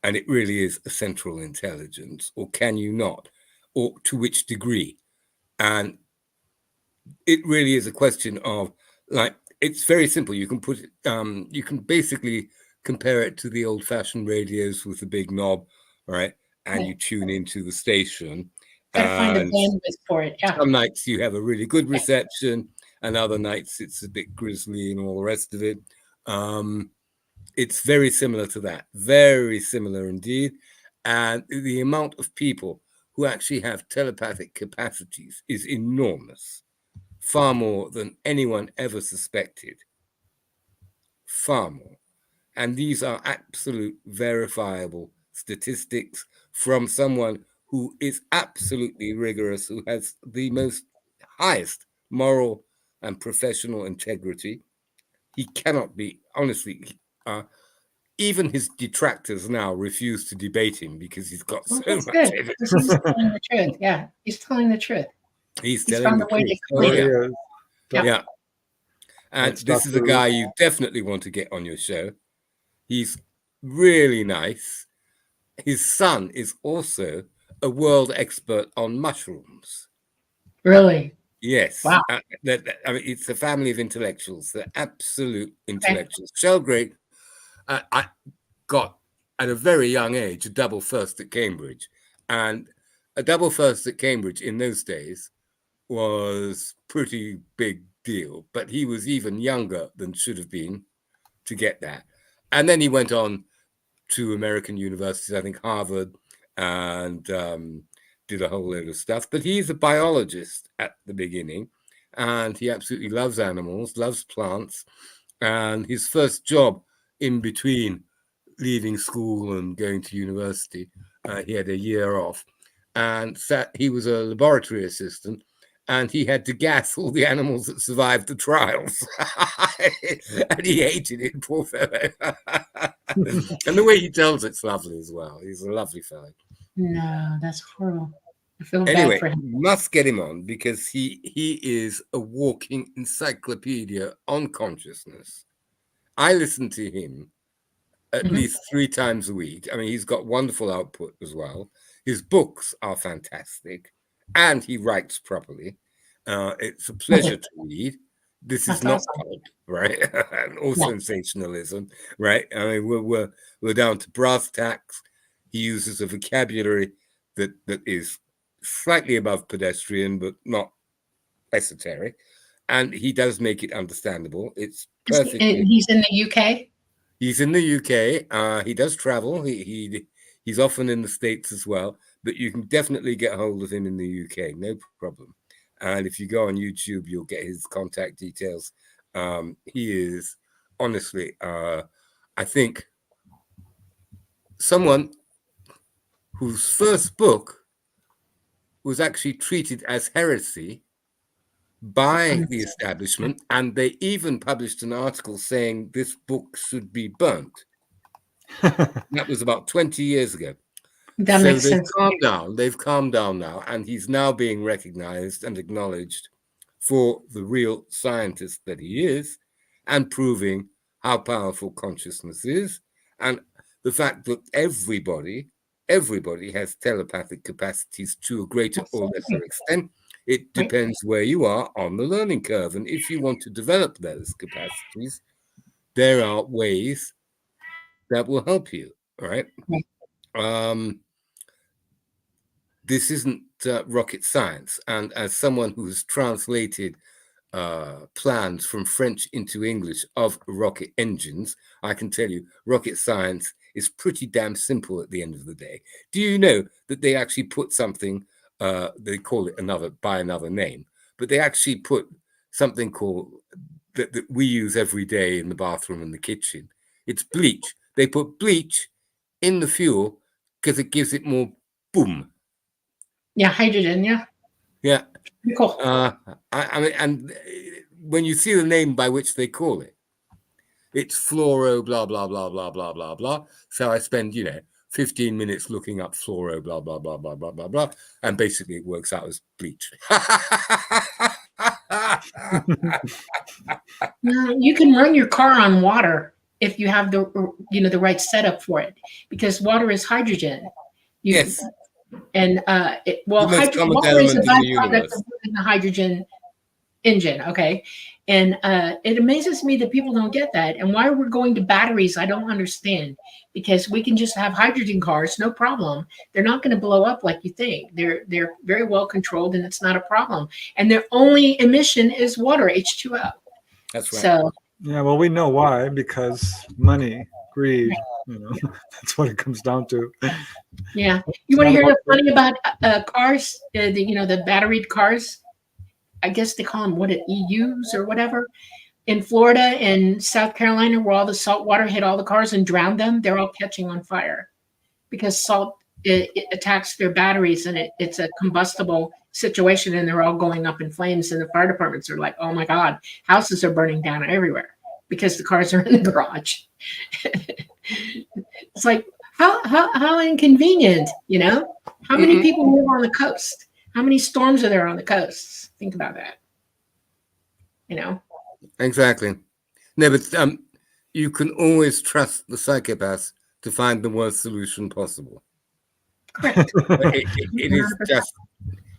And it really is a central intelligence, or can you not? Or to which degree? And it really is a question of, like, it's very simple. You can put it, you can basically compare it to the old-fashioned radios with the big knob, right? And you tune into the station. Gotta find a bandwidth for it. Yeah. Some nights you have a really good reception, and other nights it's a bit grisly and all the rest of it. It's very similar to that, very similar indeed. And the amount of people who actually have telepathic capacities is enormous. far more than anyone ever suspected. Far more. And these are absolute verifiable statistics from someone who is absolutely rigorous, who has the most highest moral and professional integrity. He cannot be, honestly, even his detractors now refuse to debate him because he's got Well, so that's much good. evidence. He's telling the truth. Yeah, he's telling the truth. He's He's telling found the a way to truth. Oh, explain he it. is. Yeah. And That's this is a Dr. guy you definitely want to get on your show. He's really nice. His son is also a world expert on mushrooms. Really? Yes. Wow. I mean, it's a family of intellectuals. They're absolute intellectuals. Shelgrave, I got at a very young age a double first at Cambridge. And a double first at Cambridge in those days was pretty big deal. But he was even younger than should have been to get that. And then he went on to American universities, I think Harvard, and did a whole load of stuff. But he's a biologist at the beginning, and he absolutely loves animals, loves plants. And his first job in between leaving school and going to university, he had a year off, and he was a laboratory assistant. And he had to gas all the animals that survived the trials. And he hated it, poor fellow. And the way he tells it's lovely as well. He's a lovely fellow. No, that's horrible. I feel Anyway, bad for him. you must get him on because he is a walking encyclopedia on consciousness. I listen to him at least 3 times a week. I mean, he's got wonderful output as well. His books are fantastic, and he writes properly. It's a pleasure to read. This That's is not awesome. pulp, right? Or Yeah. sensationalism, right? I mean, we're down to brass tacks. He uses a vocabulary that is slightly above pedestrian, but not esoteric, and he does make it understandable. It's perfect. And he's in the UK. He's in the UK. He does travel. He's often in the States as well, but you can definitely get hold of him in the UK, no problem. And if you go on YouTube, you'll get his contact details. He is honestly, I think, someone whose first book was actually treated as heresy by the establishment, and they even published an article saying this book should be burnt. That was about 20 years ago. That So makes they've sense. calmed down. They've calmed down now, and he's now being recognized and acknowledged for the real scientist that he is, and proving how powerful consciousness is, and the fact that everybody has telepathic capacities to a greater or lesser extent. It depends where you are on the learning curve, and if you want to develop those capacities, there are ways that will help you. Right? This isn't rocket science, and as someone who has translated plans from French into English of rocket engines, I can tell you rocket science is pretty damn simple at the end of the day. Do you know that they actually put something, they call it by another name, but they actually put something called that we use every day in the bathroom and the kitchen. It's bleach. They put bleach in the fuel because it gives it more boom. Yeah, hydrogen. Yeah. Yeah. Cool. I mean, and when you see the name by which they call it, it's fluoro, blah, blah, blah, blah, blah, blah, blah. So I spend, 15 minutes looking up fluoro, blah, blah, blah, blah, blah, blah, blah. And basically it works out as bleach. Now, you can run your car on water if you have the right setup for it, because water is hydrogen. Yes. And water is a byproduct of the hydrogen engine. Okay. And it amazes me that people don't get that. And why we're going to batteries, I don't understand, because we can just have hydrogen cars, no problem. They're not going to blow up like you think. They're very well controlled, and it's not a problem. And their only emission is water, H2O. That's right. So yeah, well, we know why, because money, greed, that's what it comes down to. Yeah. You want to hear funny about cars, the batteried cars? I guess they call them what EUs or whatever. In Florida and South Carolina, where all the salt water hit all the cars and drowned them, they're all catching on fire because salt it attacks their batteries and it's a combustible situation, and they're all going up in flames. And the fire departments are like, "Oh my God, houses are burning down everywhere because the cars are in the garage." It's like how inconvenient, you know? How many people live on the coast? How many storms are there on the coasts? Think about that. You know. Exactly. No, but you can always trust the psychopaths to find the worst solution possible. Correct. It is just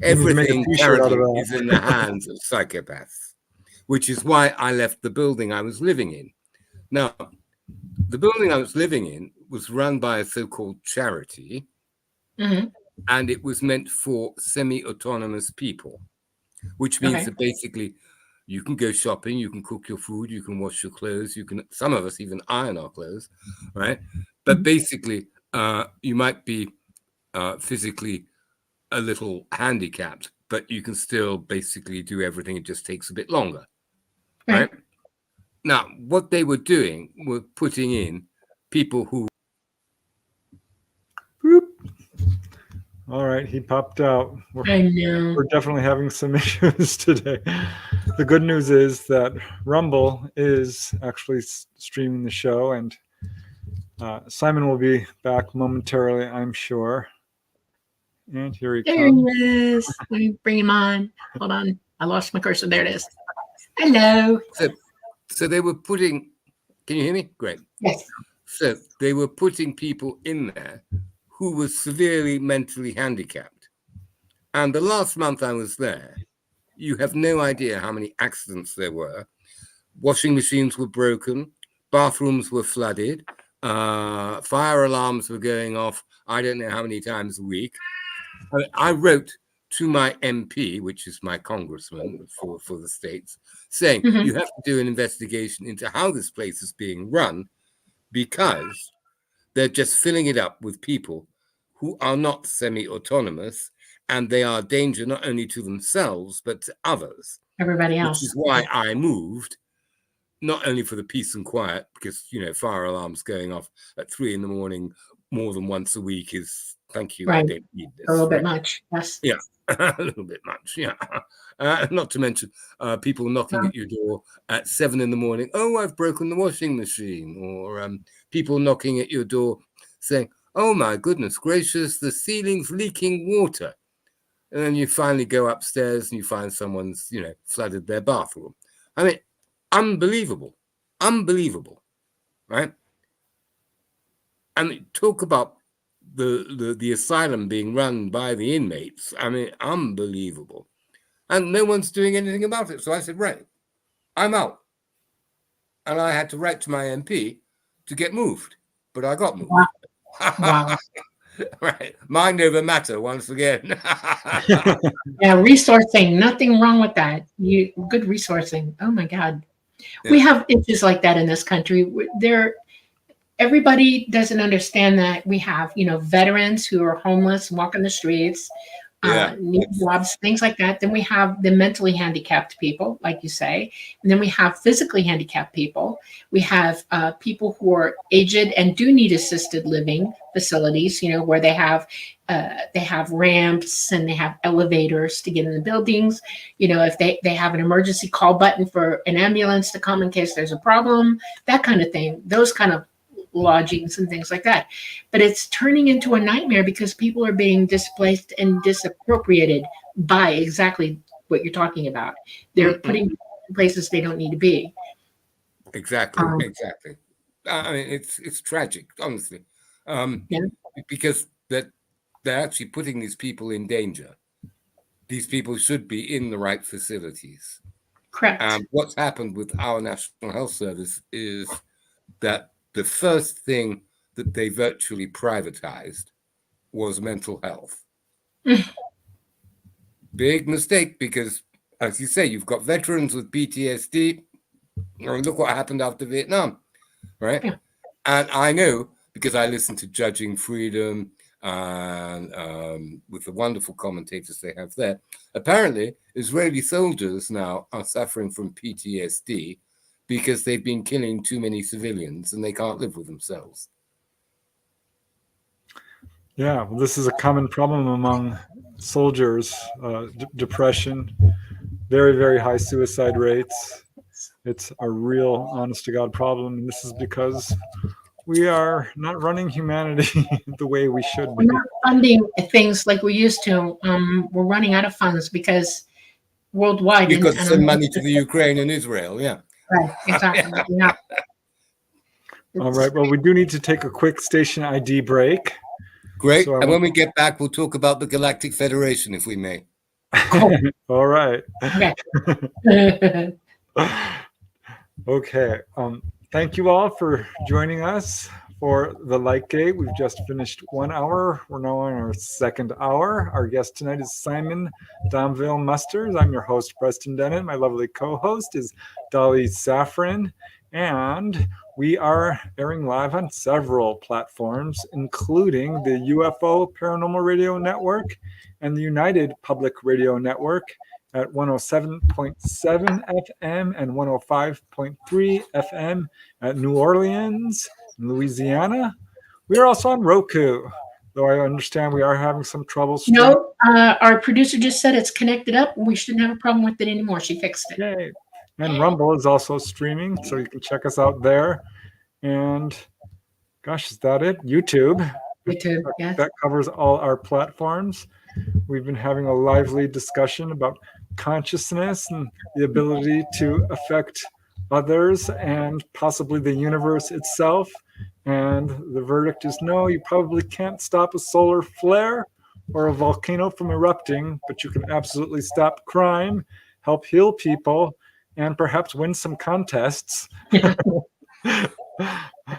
everything currently is in the hands of psychopaths, which is why I left the building I was living in. Now, the building I was living in was run by a so-called charity, and it was meant for semi-autonomous people, which means that basically you can go shopping, you can cook your food, you can wash your clothes, you can, some of us even iron our clothes, right? But basically, you might be physically a little handicapped, but you can still basically do everything. It just takes a bit longer, right? Now, what they were doing were putting in people who... Boop. All right, he popped out. I know. We're definitely having some issues today. The good news is that Rumble is actually streaming the show, and Simon will be back momentarily, I'm sure. And here he comes. There he is. Let me bring him on. Hold on. I lost my cursor. There it is. Hello. So they were putting... Can you hear me? Great. Yes. So they were putting people in there who were severely mentally handicapped. And the last month I was there, you have no idea how many accidents there were. Washing machines were broken, bathrooms were flooded, fire alarms were going off, I don't know how many times a week. I wrote to my MP, which is my congressman for the states, saying you have to do an investigation into how this place is being run, because they're just filling it up with people who are not semi-autonomous, and they are a danger not only to themselves, but to others. Everybody else. Which is why I moved, not only for the peace and quiet, because, you know, fire alarms going off at 3 a.m. more than once a week is, thank you, right. I don't need this. A little bit much, yes. Yeah, a little bit much, yeah. Not to mention people knocking at your door at 7 a.m. Oh, I've broken the washing machine. Or people knocking at your door saying, oh my goodness gracious, the ceiling's leaking water. And then you finally go upstairs and you find someone's, you know, flooded their bathroom. I mean, unbelievable, right? I mean, talk about the asylum being run by the inmates. I mean, unbelievable. And no one's doing anything about it. So I said, right, I'm out. And I had to write to my MP to get moved. But I got moved. Wow. Right. Mind over matter once again. Yeah, resourcing. Nothing wrong with that. Good resourcing. Oh my God. Yeah. We have issues like that in this country. Everybody doesn't understand that we have, you know, veterans who are homeless, walking the streets, need jobs, things like that. Then we have the mentally handicapped people, like you say, and then we have physically handicapped people. We have people who are aged and do need assisted living facilities, you know, where they have ramps and they have elevators to get in the buildings. You know, if they have an emergency call button for an ambulance to come in case there's a problem, that kind of thing. Those kind of lodgings and things like that. But it's turning into a nightmare because people are being displaced and disappropriated by exactly what you're talking about. They're putting in places they don't need to be. Exactly. I mean, it's tragic, honestly, because they're actually putting these people in danger. These people should be in the right facilities. Correct. What's happened with our National Health Service is that the first thing that they virtually privatized was mental health. Big mistake, because, as you say, you've got veterans with PTSD. Or look what happened after Vietnam, right? Yeah. And I know, because I listen to Judging Freedom, and with the wonderful commentators they have there. Apparently, Israeli soldiers now are suffering from PTSD because they've been killing too many civilians and they can't live with themselves. Yeah, well, this is a common problem among soldiers, depression, very, very high suicide rates. It's a real, honest to God problem. And this is because we are not running humanity the way we should be. We're not funding things like we used to. We're running out of funds because worldwide. You've got to send money to the Ukraine and Israel, yeah. Right, exactly. Yeah. All right, well, we do need to take a quick station ID break. Great. So and when we get back, we'll talk about the Galactic Federation, if we may. Cool. All right. Okay. Okay. Thank you all for joining us for the Light Gate. We've just finished 1 hour. We're now on our second hour. Our guest tonight is Simon Domville-Musters. I'm your host, Preston Dennett. My lovely co-host is Dolly Safran. And we are airing live on several platforms, including the UFO Paranormal Radio Network and the United Public Radio Network at 107.7 FM and 105.3 FM at New Orleans, Louisiana. We are also on Roku, though I understand we are having some trouble. No, our producer just said it's connected up. We shouldn't have a problem with it anymore. She fixed it. Yay. And Rumble is also streaming, so you can check us out there. And gosh, is that it? YouTube. YouTube, yes. That covers all our platforms. We've been having a lively discussion about consciousness and the ability to affect others and possibly the universe itself. And the verdict is no, you probably can't stop a solar flare or a volcano from erupting, but you can absolutely stop crime, help heal people, and perhaps win some contests.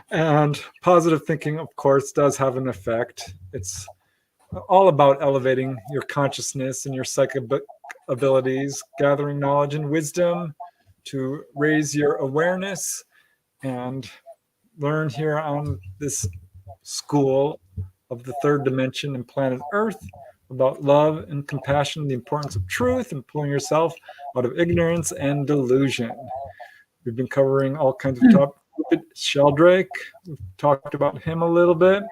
And positive thinking, of course, does have an effect. It's all about elevating your consciousness and your psychic abilities, gathering knowledge and wisdom to raise your awareness and learn here on this school of the third dimension and planet Earth about love and compassion, the importance of truth, and pulling yourself out of ignorance and delusion. We've been covering all kinds of topics. Sheldrake, we've talked about him a little bit.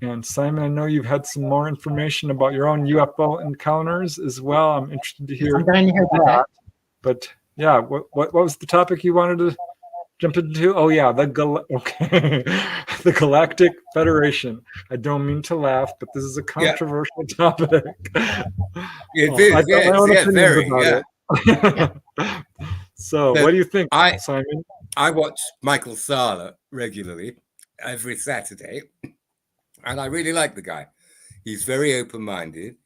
And Simon, I know you've had some more information about your own UFO encounters as well. I'm interested to hear that. But yeah, what was the topic you wanted to jump into? Oh yeah, the Galactic Federation. I don't mean to laugh, but this is a controversial topic. Very. So what do you think, Simon? I watch Michael Sala regularly every Saturday, and I really like the guy. He's very open-minded.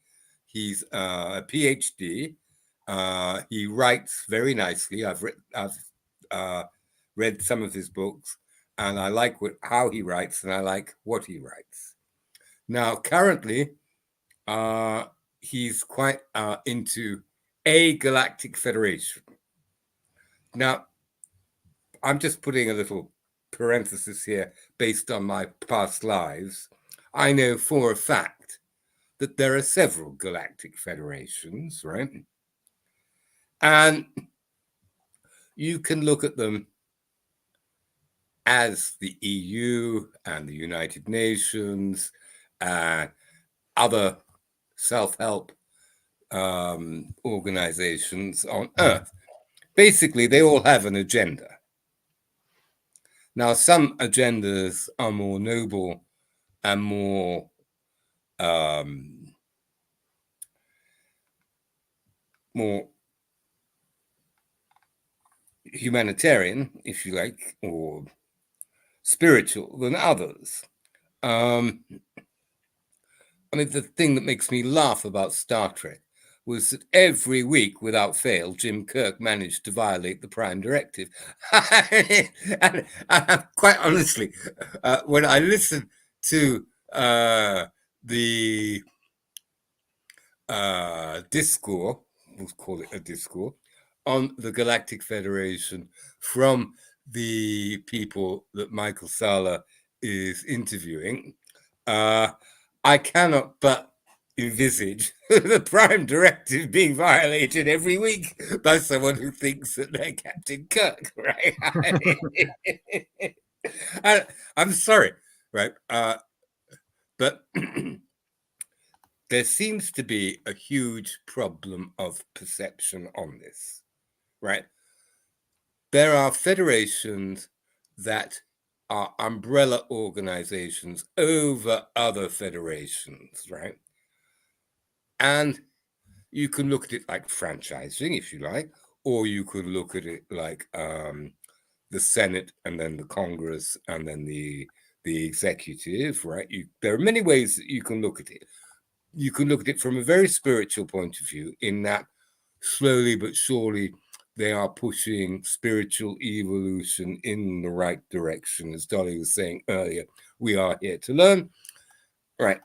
He's a PhD. He writes very nicely. I've read some of his books, and I like how he writes, and I like what he writes. Now, currently, he's quite into a Galactic Federation. Now, I'm just putting a little parenthesis here based on my past lives. I know for a fact that there are several galactic federations, right? And you can look at them as the EU and the United Nations and other self-help organizations on Earth. Basically, they all have an agenda. Now, some agendas are more noble and more humanitarian, if you like, or spiritual than others. I mean, the thing that makes me laugh about Star Trek was that every week, without fail, Jim Kirk managed to violate the Prime Directive. and quite honestly, when I listen to the discourse, we'll call it a discourse, on the Galactic Federation from the people that Michael Sala is interviewing, I I cannot but envisage the Prime Directive being violated every week by someone who thinks that they're Captain Kirk, right? I'm sorry, right? But there seems to be a huge problem of perception on this, right? There are federations that are umbrella organizations over other federations, right? And you can look at it like franchising, if you like, or you could look at it like the Senate and then the Congress and then the executive, right? There are many ways that you can look at it. You can look at it from a very spiritual point of view, in that slowly but surely they are pushing spiritual evolution in the right direction. As Dolly was saying earlier, we are here to learn, right?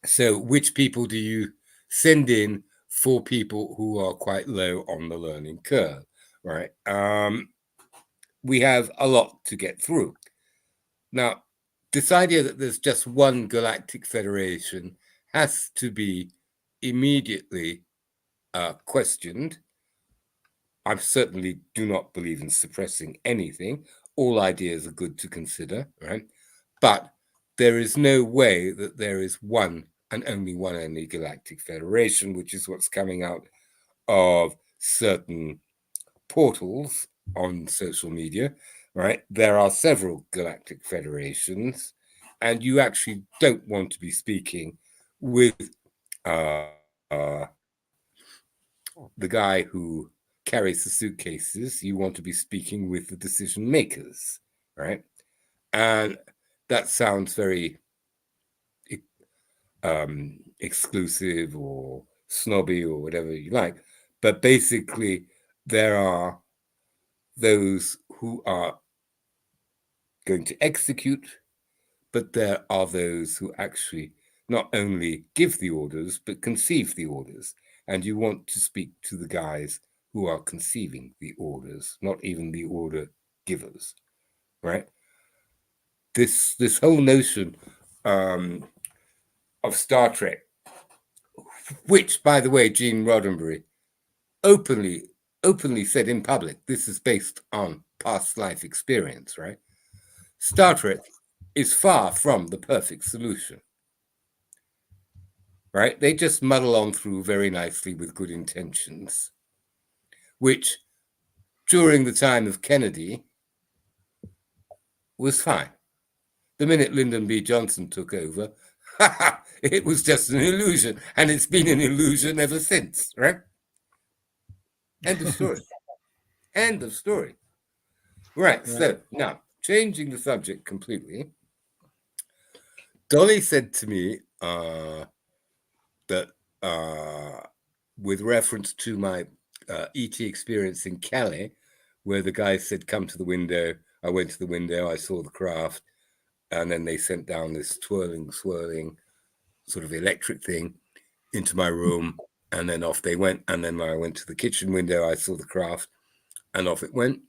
So which people do you send in for people who are quite low on the learning curve, right? We have a lot to get through. Now, this idea that there's just one galactic federation has to be immediately questioned. I certainly do not believe in suppressing anything. All ideas are good to consider, right? But there is no way that there is one and only one galactic federation, which is what's coming out of certain portals on social media, right? There are several galactic federations, and you actually don't want to be speaking with the guy who carries the suitcases. You want to be speaking with the decision makers, right? And that sounds very exclusive or snobby or whatever you like, but basically there are those who are going to execute, but there are those who actually not only give the orders but conceive the orders, and you want to speak to the guys who are conceiving the orders, not even the order givers, right? This whole notion of Star Trek, which, by the way, Gene Roddenberry openly said in public, this is based on past life experience, right? Star Trek is far from the perfect solution, right? They just muddle on through very nicely with good intentions, which during the time of Kennedy was fine. The minute Lyndon B. Johnson took over, it was just an illusion, and it's been an illusion ever since, right? End of story. End of story. Right, so now, changing the subject completely, Dolly said to me that with reference to my ET experience in Cali, where the guy said, come to the window, I went to the window, I saw the craft, and then they sent down this swirling sort of electric thing into my room, and then off they went. And then when I went to the kitchen window, I saw the craft, and off it went.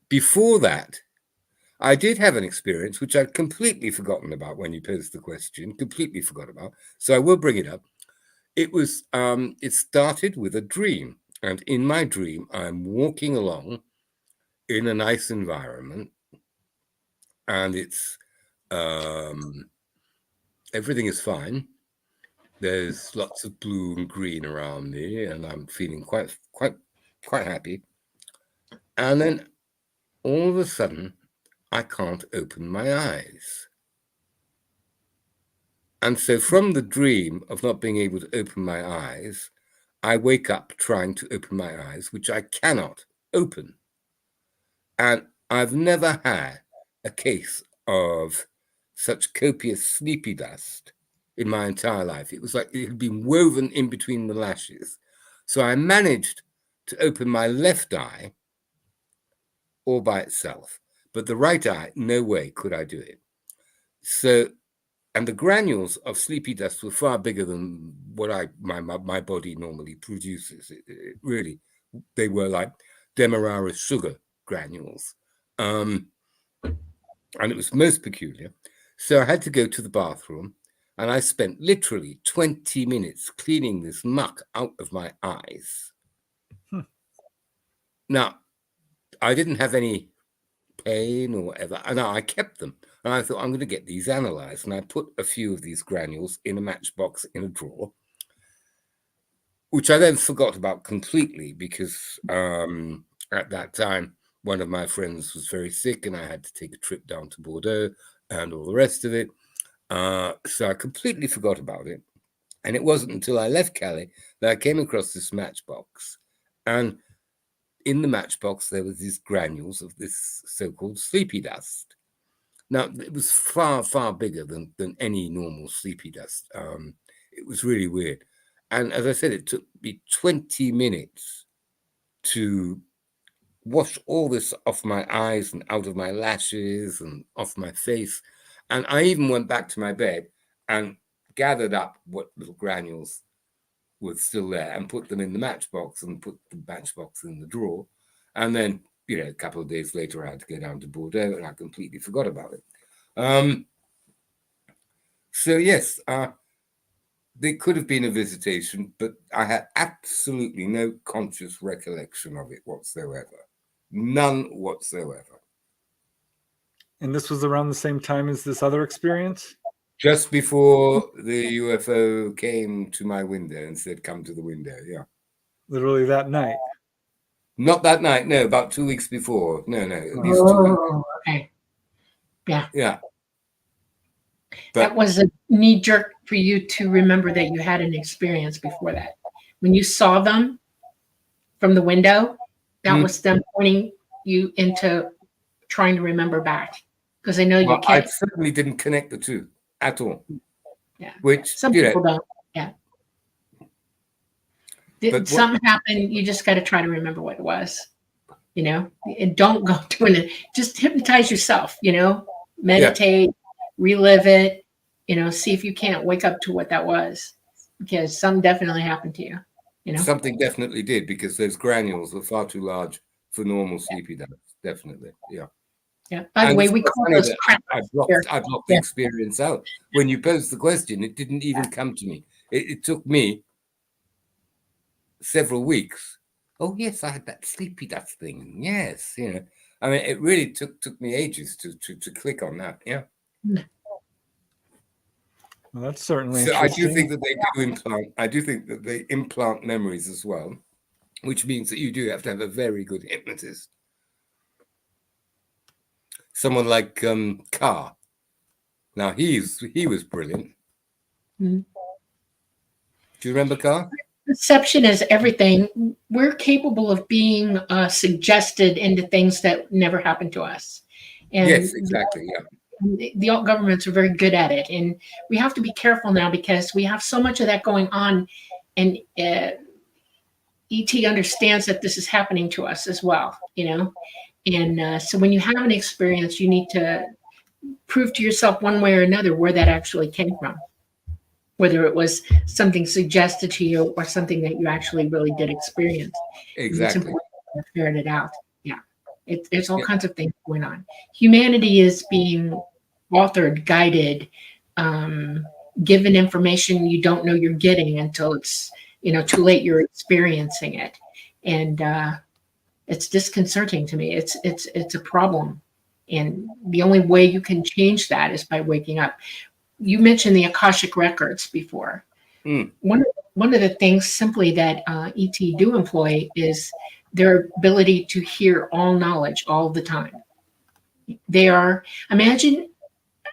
Before that, I did have an experience which I'd completely forgotten about when you posed the question, completely forgot about. So I will bring it up. It was, it started with a dream. And in my dream, I'm walking along in a nice environment, and it's, everything is fine. There's lots of blue and green around me, and I'm feeling quite happy. And then all of a sudden, I can't open my eyes. And so from the dream of not being able to open my eyes, I wake up trying to open my eyes, which I cannot open. And I've never had a case of such copious sleepy dust in my entire life. It was like it had been woven in between the lashes. So I managed to open my left eye all by itself, but the right eye, no way could I do it. So, and the granules of sleepy dust were far bigger than what my body normally produces. It really, they were like Demerara sugar granules. And it was most peculiar. So I had to go to the bathroom, And I spent literally 20 minutes cleaning this muck out of my eyes. Now, I didn't have any pain or whatever. And I kept them. And I thought, I'm going to get these analyzed. And I put a few of these granules in a matchbox in a drawer, which I then forgot about completely because at that time, one of my friends was very sick and I had to take a trip down to Bordeaux and all the rest of it. So I completely forgot about it. And it wasn't until I left Calais that I came across this matchbox. And in the matchbox, there was these granules of this so-called sleepy dust. Now, it was far, far bigger than any normal sleepy dust. It was really weird. And as I said, it took me 20 minutes to wash all this off my eyes and out of my lashes and off my face. And I even went back to my bed and gathered up what little granules were still there and put them in the matchbox and put the matchbox in the drawer. And then, a couple of days later, I had to go down to Bordeaux and I completely forgot about it. So, yes, there could have been a visitation, but I had absolutely no conscious recollection of it whatsoever. None whatsoever. And this was around the same time as this other experience? Just before the UFO came to my window and said, come to the window, yeah. Literally that night? Not that night, no, about 2 weeks before. No, at least 2 weeks. Oh, okay. Yeah. Yeah. But that was a knee jerk for you to remember that you had an experience before that. When you saw them from the window, that was them pointing you into trying to remember back. Because I know you I can't. certainly didn't connect the two at all. Yeah. Which, Some people don't. Yeah. But something happened. You just got to try to remember what it was. And don't go doing it. Just hypnotize yourself. Meditate, relive it. See if you can't wake up to what that was, because something definitely happened to you. Something definitely did, because those granules were far too large for normal sleepy dust. Definitely, yeah. Yeah. By the way, we call those crap. I've blocked the experience out. When you posed the question, it didn't even come to me. It took me several weeks. Oh yes, I had that sleepy dust thing. Yes, I mean, it really took me ages to click on that. Yeah. Well, that's certainly so. Interesting. I do think that they do implant. I do think that they implant memories as well, which means that you do have to have a very good hypnotist. Someone like Carr. Now he was brilliant. Mm-hmm. Do you remember Carr? Perception is everything. We're capable of being suggested into things that never happened to us. And yes, exactly. Yeah. The alt governments are very good at it, and we have to be careful now because we have so much of that going on, and ET understands that this is happening to us as well. And so when you have an experience, you need to prove to yourself one way or another where that actually came from. Whether it was something suggested to you or something that you actually really did experience. Exactly. It's important to ferret it out. Yeah. There's all kinds of things going on. Humanity is being authored, guided, given information you don't know you're getting until it's, too late, you're experiencing it. And it's disconcerting to me. It's a problem. And the only way you can change that is by waking up. You mentioned the Akashic records before. One of the things simply that ET do employ is their ability to hear all knowledge all the time. They are, imagine,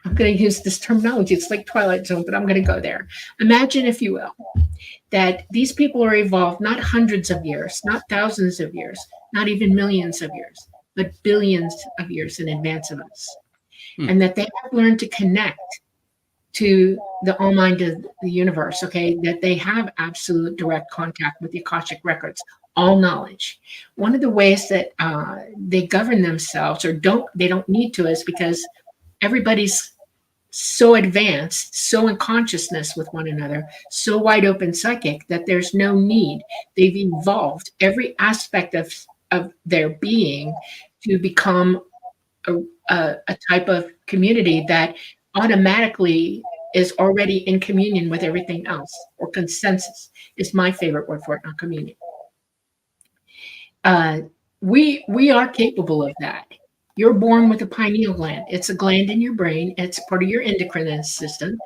I'm going to use this terminology, it's like Twilight Zone, but I'm going to go there. Imagine, if you will, that these people are evolved not hundreds of years, not thousands of years, not even millions of years, but billions of years in advance of us. And that they have learned to connect to the all mind of the universe, okay, that they have absolute direct contact with the Akashic records, all knowledge. One of the ways that they govern themselves, or they don't need to, is because everybody's so advanced, so in consciousness with one another, so wide open psychic that there's no need. They've evolved every aspect of their being to become a type of community that automatically is already in communion with everything else, or consensus is my favorite word for it, not communion. We are capable of that. You're born with a pineal gland. It's a gland in your brain. It's part of your endocrine system.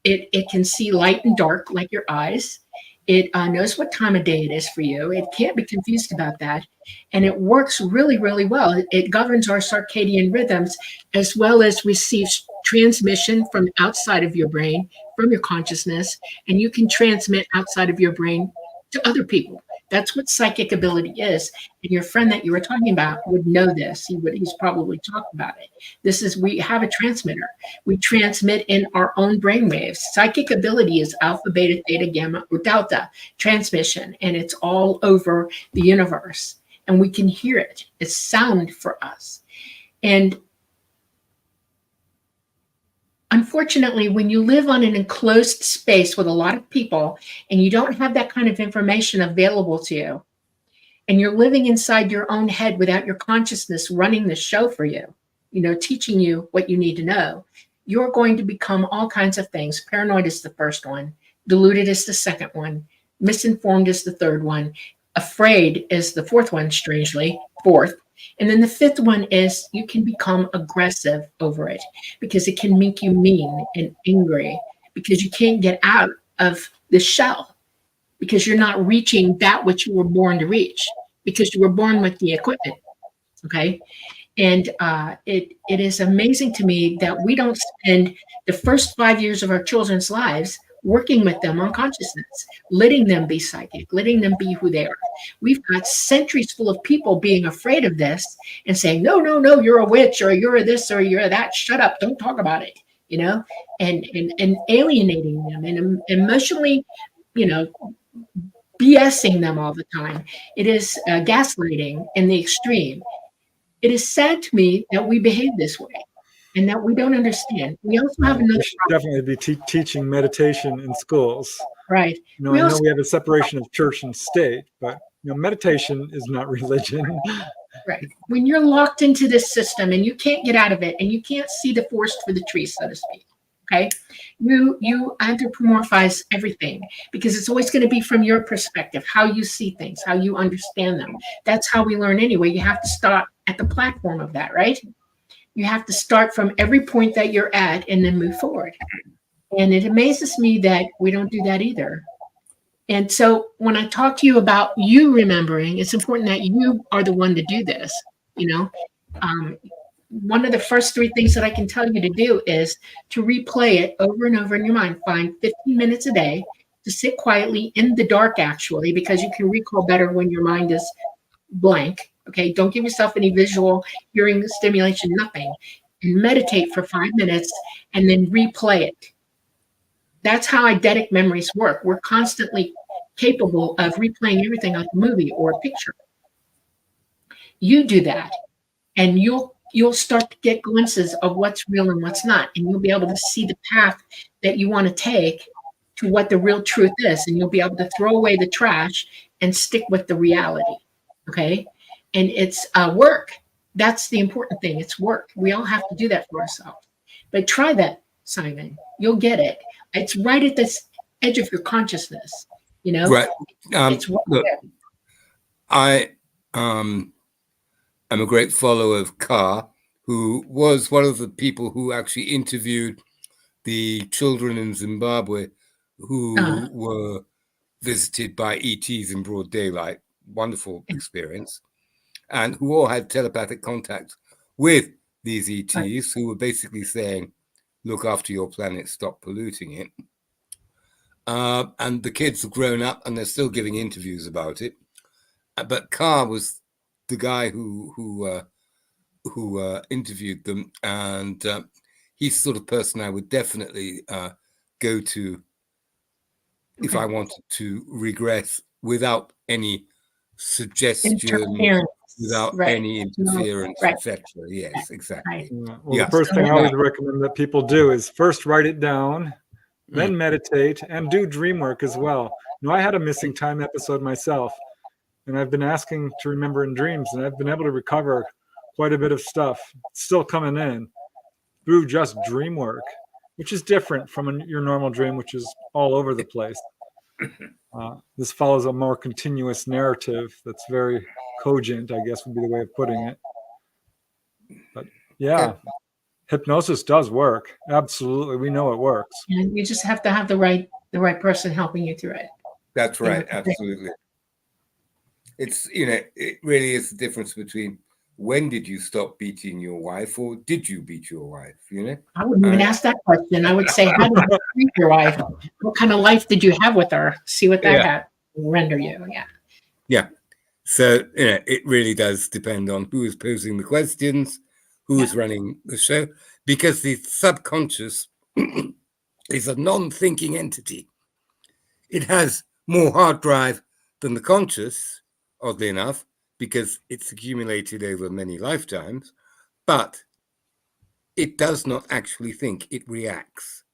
It can see light and dark like your eyes. It knows what time of day it is for you. It can't be confused about that. And it works really, really well. It governs our circadian rhythms, as well as receives transmission from outside of your brain, from your consciousness, and you can transmit outside of your brain to other people. That's what psychic ability is. And your friend that you were talking about would know this. He's probably talked about it. We have a transmitter. We transmit in our own brain waves. Psychic ability is alpha, beta, theta, gamma, or delta transmission, and it's all over the universe. And we can hear it. It's sound for us. And unfortunately, when you live on an enclosed space with a lot of people and you don't have that kind of information available to you, and you're living inside your own head without your consciousness running the show for you, teaching you what you need to know, you're going to become all kinds of things. Paranoid is the first one. Deluded is the second one. Misinformed is the third one. Afraid is the fourth one, strangely, fourth. And then the fifth one is you can become aggressive over it because it can make you mean and angry because you can't get out of the shell because you're not reaching that which you were born to reach because you were born with the equipment. Okay. And it is amazing to me that we don't spend the first 5 years of our children's lives working with them on consciousness, letting them be psychic, letting them be who they are. We've got centuries full of people being afraid of this and saying, no, you're a witch or you're this or you're that. Shut up. Don't talk about it, and alienating them and emotionally, BSing them all the time. It is gaslighting in the extreme. It is sad to me that we behave this way and that we don't understand. We also have another we should definitely be teaching meditation in schools. Right. I know we have a separation of church and state, but meditation is not religion. Right. When you're locked into this system and you can't get out of it and you can't see the forest for the trees, so to speak. Okay. You anthropomorphize everything because it's always going to be from your perspective, how you see things, how you understand them. That's how we learn anyway. You have to start at the platform of that, right? You have to start from every point that you're at and then move forward. And it amazes me that we don't do that either. And so when I talk to you about you remembering, it's important that you are the one to do this. One of the first three things that I can tell you to do is to replay it over and over in your mind. Find 15 minutes a day to sit quietly in the dark, actually, because you can recall better when your mind is blank. Okay, don't give yourself any visual, hearing stimulation, nothing. And meditate for 5 minutes and then replay it. That's how eidetic memories work. We're constantly capable of replaying everything like a movie or a picture. You do that, and you'll start to get glimpses of what's real and what's not, and you'll be able to see the path that you want to take to what the real truth is, and you'll be able to throw away the trash and stick with the reality. Okay. And it's work. That's the important thing. It's work. We all have to do that for ourselves. But try that, Simon. You'll get it. It's right at this edge of your consciousness. Right. It's right look, there. I am a great follower of Carr, who was one of the people who actually interviewed the children in Zimbabwe who were visited by ETs in broad daylight. Wonderful experience. And who all had telepathic contact with these ETs who were basically saying, look after your planet, stop polluting it. And the kids have grown up and they're still giving interviews about it. But Carr was the guy who interviewed them. And he's the sort of person I would definitely go to if I wanted to regress without any suggestion, without any interference, etc. Yes, exactly. Well, the first thing I always recommend that people do is first write it down, then meditate, and do dream work as well. I had a missing time episode myself, and I've been asking to remember in dreams, and I've been able to recover quite a bit of stuff. It's still coming in through just dream work. which is different from your normal dream, which is all over the place. This follows a more continuous narrative that's very cogent, I guess would be the way of putting it. But yeah, hypnosis does work. Absolutely. We know it works. And you just have to have the right person helping you through it. That's right. Absolutely. It's, it really is the difference between when did you stop beating your wife or did you beat your wife, I wouldn't even ask that question. I would say, how did you treat your wife? What kind of life did you have with her? See what that had render you. Yeah. Yeah. So, it really does depend on who is posing the questions, who is running the show, because the subconscious is a non-thinking entity. It has more hard drive than the conscious, oddly enough, because it's accumulated over many lifetimes, but it does not actually think, it reacts.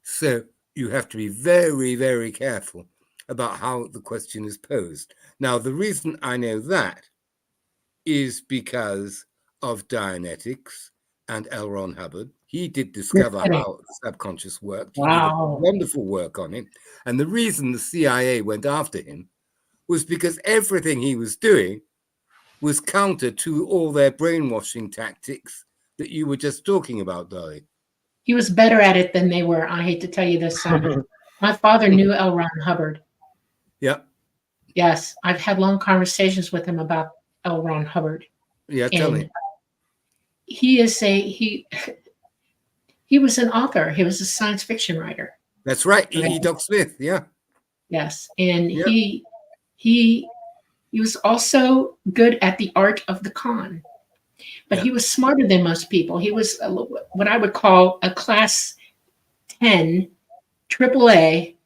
So you have to be very, very careful about how the question is posed. Now, the reason I know that is because of Dianetics and L. Ron Hubbard. He did discover how the subconscious worked. Wow. He did wonderful work on it. And the reason the CIA went after him was because everything he was doing was counter to all their brainwashing tactics that you were just talking about, Dolly. He was better at it than they were. I hate to tell you this, son. My father knew L. Ron Hubbard. Yep. Yes, I've had long conversations with him about L. Ron Hubbard. Yeah, tell me. He was an author. He was a science fiction writer. That's right. E. Doc Smith. Yeah. Yes, and he was also good at the art of the con, but he was smarter than most people. He was what I would call a class 10, AAA,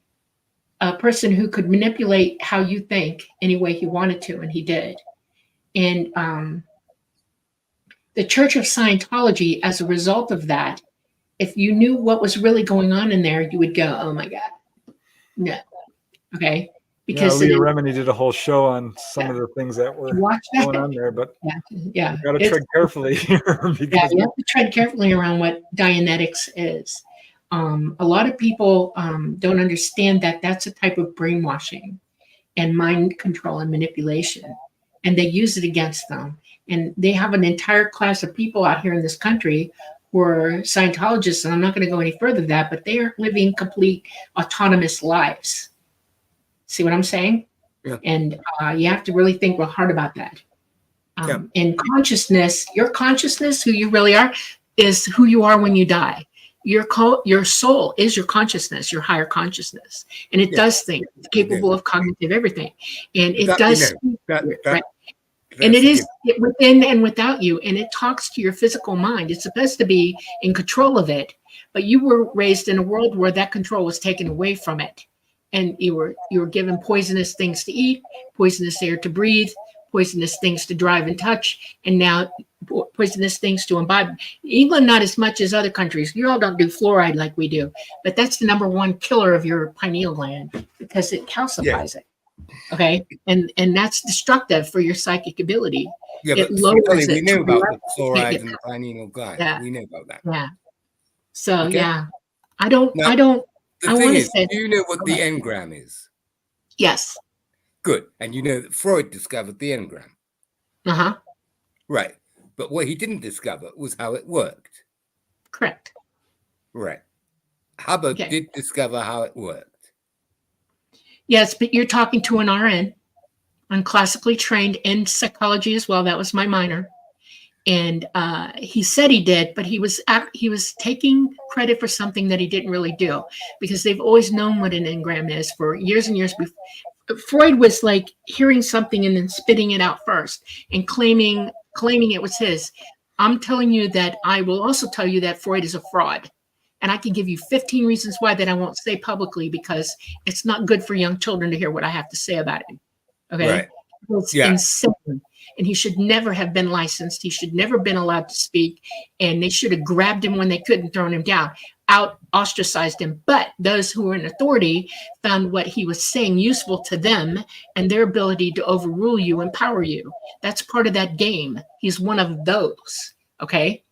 a person who could manipulate how you think any way he wanted to, and he did. And the Church of Scientology, as a result of that, if you knew what was really going on in there, you would go, "Oh my God, no." Okay, because Leah Remini did a whole show on some of the things that were going on there, but you got to tread carefully here. You have to tread carefully around what Dianetics is. A lot of people don't understand that that's a type of brainwashing and mind control and manipulation, and they use it against them. And they have an entire class of people out here in this country who are Scientologists, and I'm not going to go any further than that, but they are living complete autonomous lives. See what I'm saying? Yeah. And you have to really think real hard about that. And consciousness, your consciousness, who you really are, is who you are when you die. Your soul is your consciousness, your higher consciousness. And it does think. It's capable of cognitive everything. And it does. Right? And it is within and without you. And it talks to your physical mind. It's supposed to be in control of it. But you were raised in a world where that control was taken away from it. And you were given poisonous things to eat, poisonous air to breathe, poisonous things to drive and touch, and now poisonous things to imbibe. England, not as much as other countries. You all don't do fluoride like we do, but that's the number one killer of your pineal gland because it calcifies it. Okay, and that's destructive for your psychic ability. Yeah, it but lowers we it knew about the fluoride and the pineal gland. Yeah. We knew about that. Yeah. So Okay. I don't. The thing is, do you know what the engram is? Yes. Good. And you know that Freud discovered the engram. Uh-huh. Right. But what he didn't discover was how it worked. Correct. Right. Hubbard did discover how it worked. Yes, but you're talking to an RN. I'm classically trained in psychology as well. That was my minor. And he said he did, but he was taking credit for something that he didn't really do, because they've always known what an engram is for years and years before. Freud was like hearing something and then spitting it out first and claiming it was his. I'm telling you that I will also tell you that Freud is a fraud. And I can give you 15 reasons why that I won't say publicly, because it's not good for young children to hear what I have to say about him. Okay. Right. It's insane. And he should never have been licensed. He should never have been allowed to speak. And they should have grabbed him when they couldn't, thrown him down, ostracized him. But those who were in authority found what he was saying useful to them and their ability to overrule you, empower you. That's part of that game. He's one of those. Okay.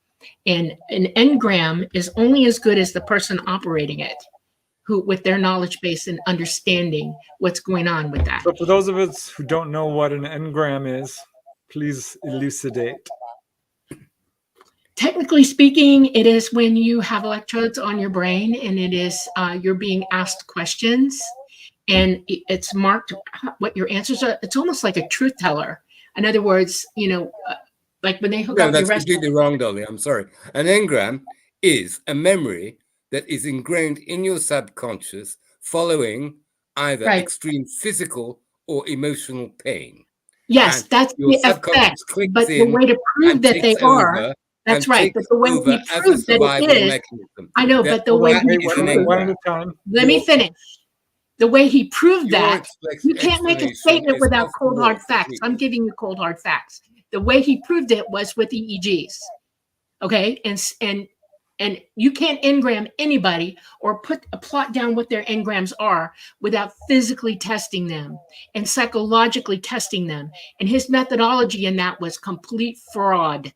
And an engram is only as good as the person operating it, who with their knowledge base and understanding what's going on with that. So for those of us who don't know what an engram is, please elucidate. Technically speaking, it is when you have electrodes on your brain and it is you're being asked questions and it's marked what your answers are. It's almost like a truth teller. In other words, like when they hook No, up that's your completely wrong, Dolly. I'm sorry. An engram is a memory that is ingrained in your subconscious following either extreme physical or emotional pain. Yes, And that's your the subconscious effect. clicks But the in way to prove and that they takes are, over that's and right. But takes the way over he as a proved that survival it is, mechanism. I know, but the way That he is proved an one at engram. a time. let me finish. The way he proved Your that, you can't make a explanation statement is without off the cold wall hard facts. completely. I'm giving you cold hard facts. The way he proved it was with EEGs. Okay, and you can't engram anybody or plot down what their engrams are without physically testing them and psychologically testing them. And his methodology in that was complete fraud.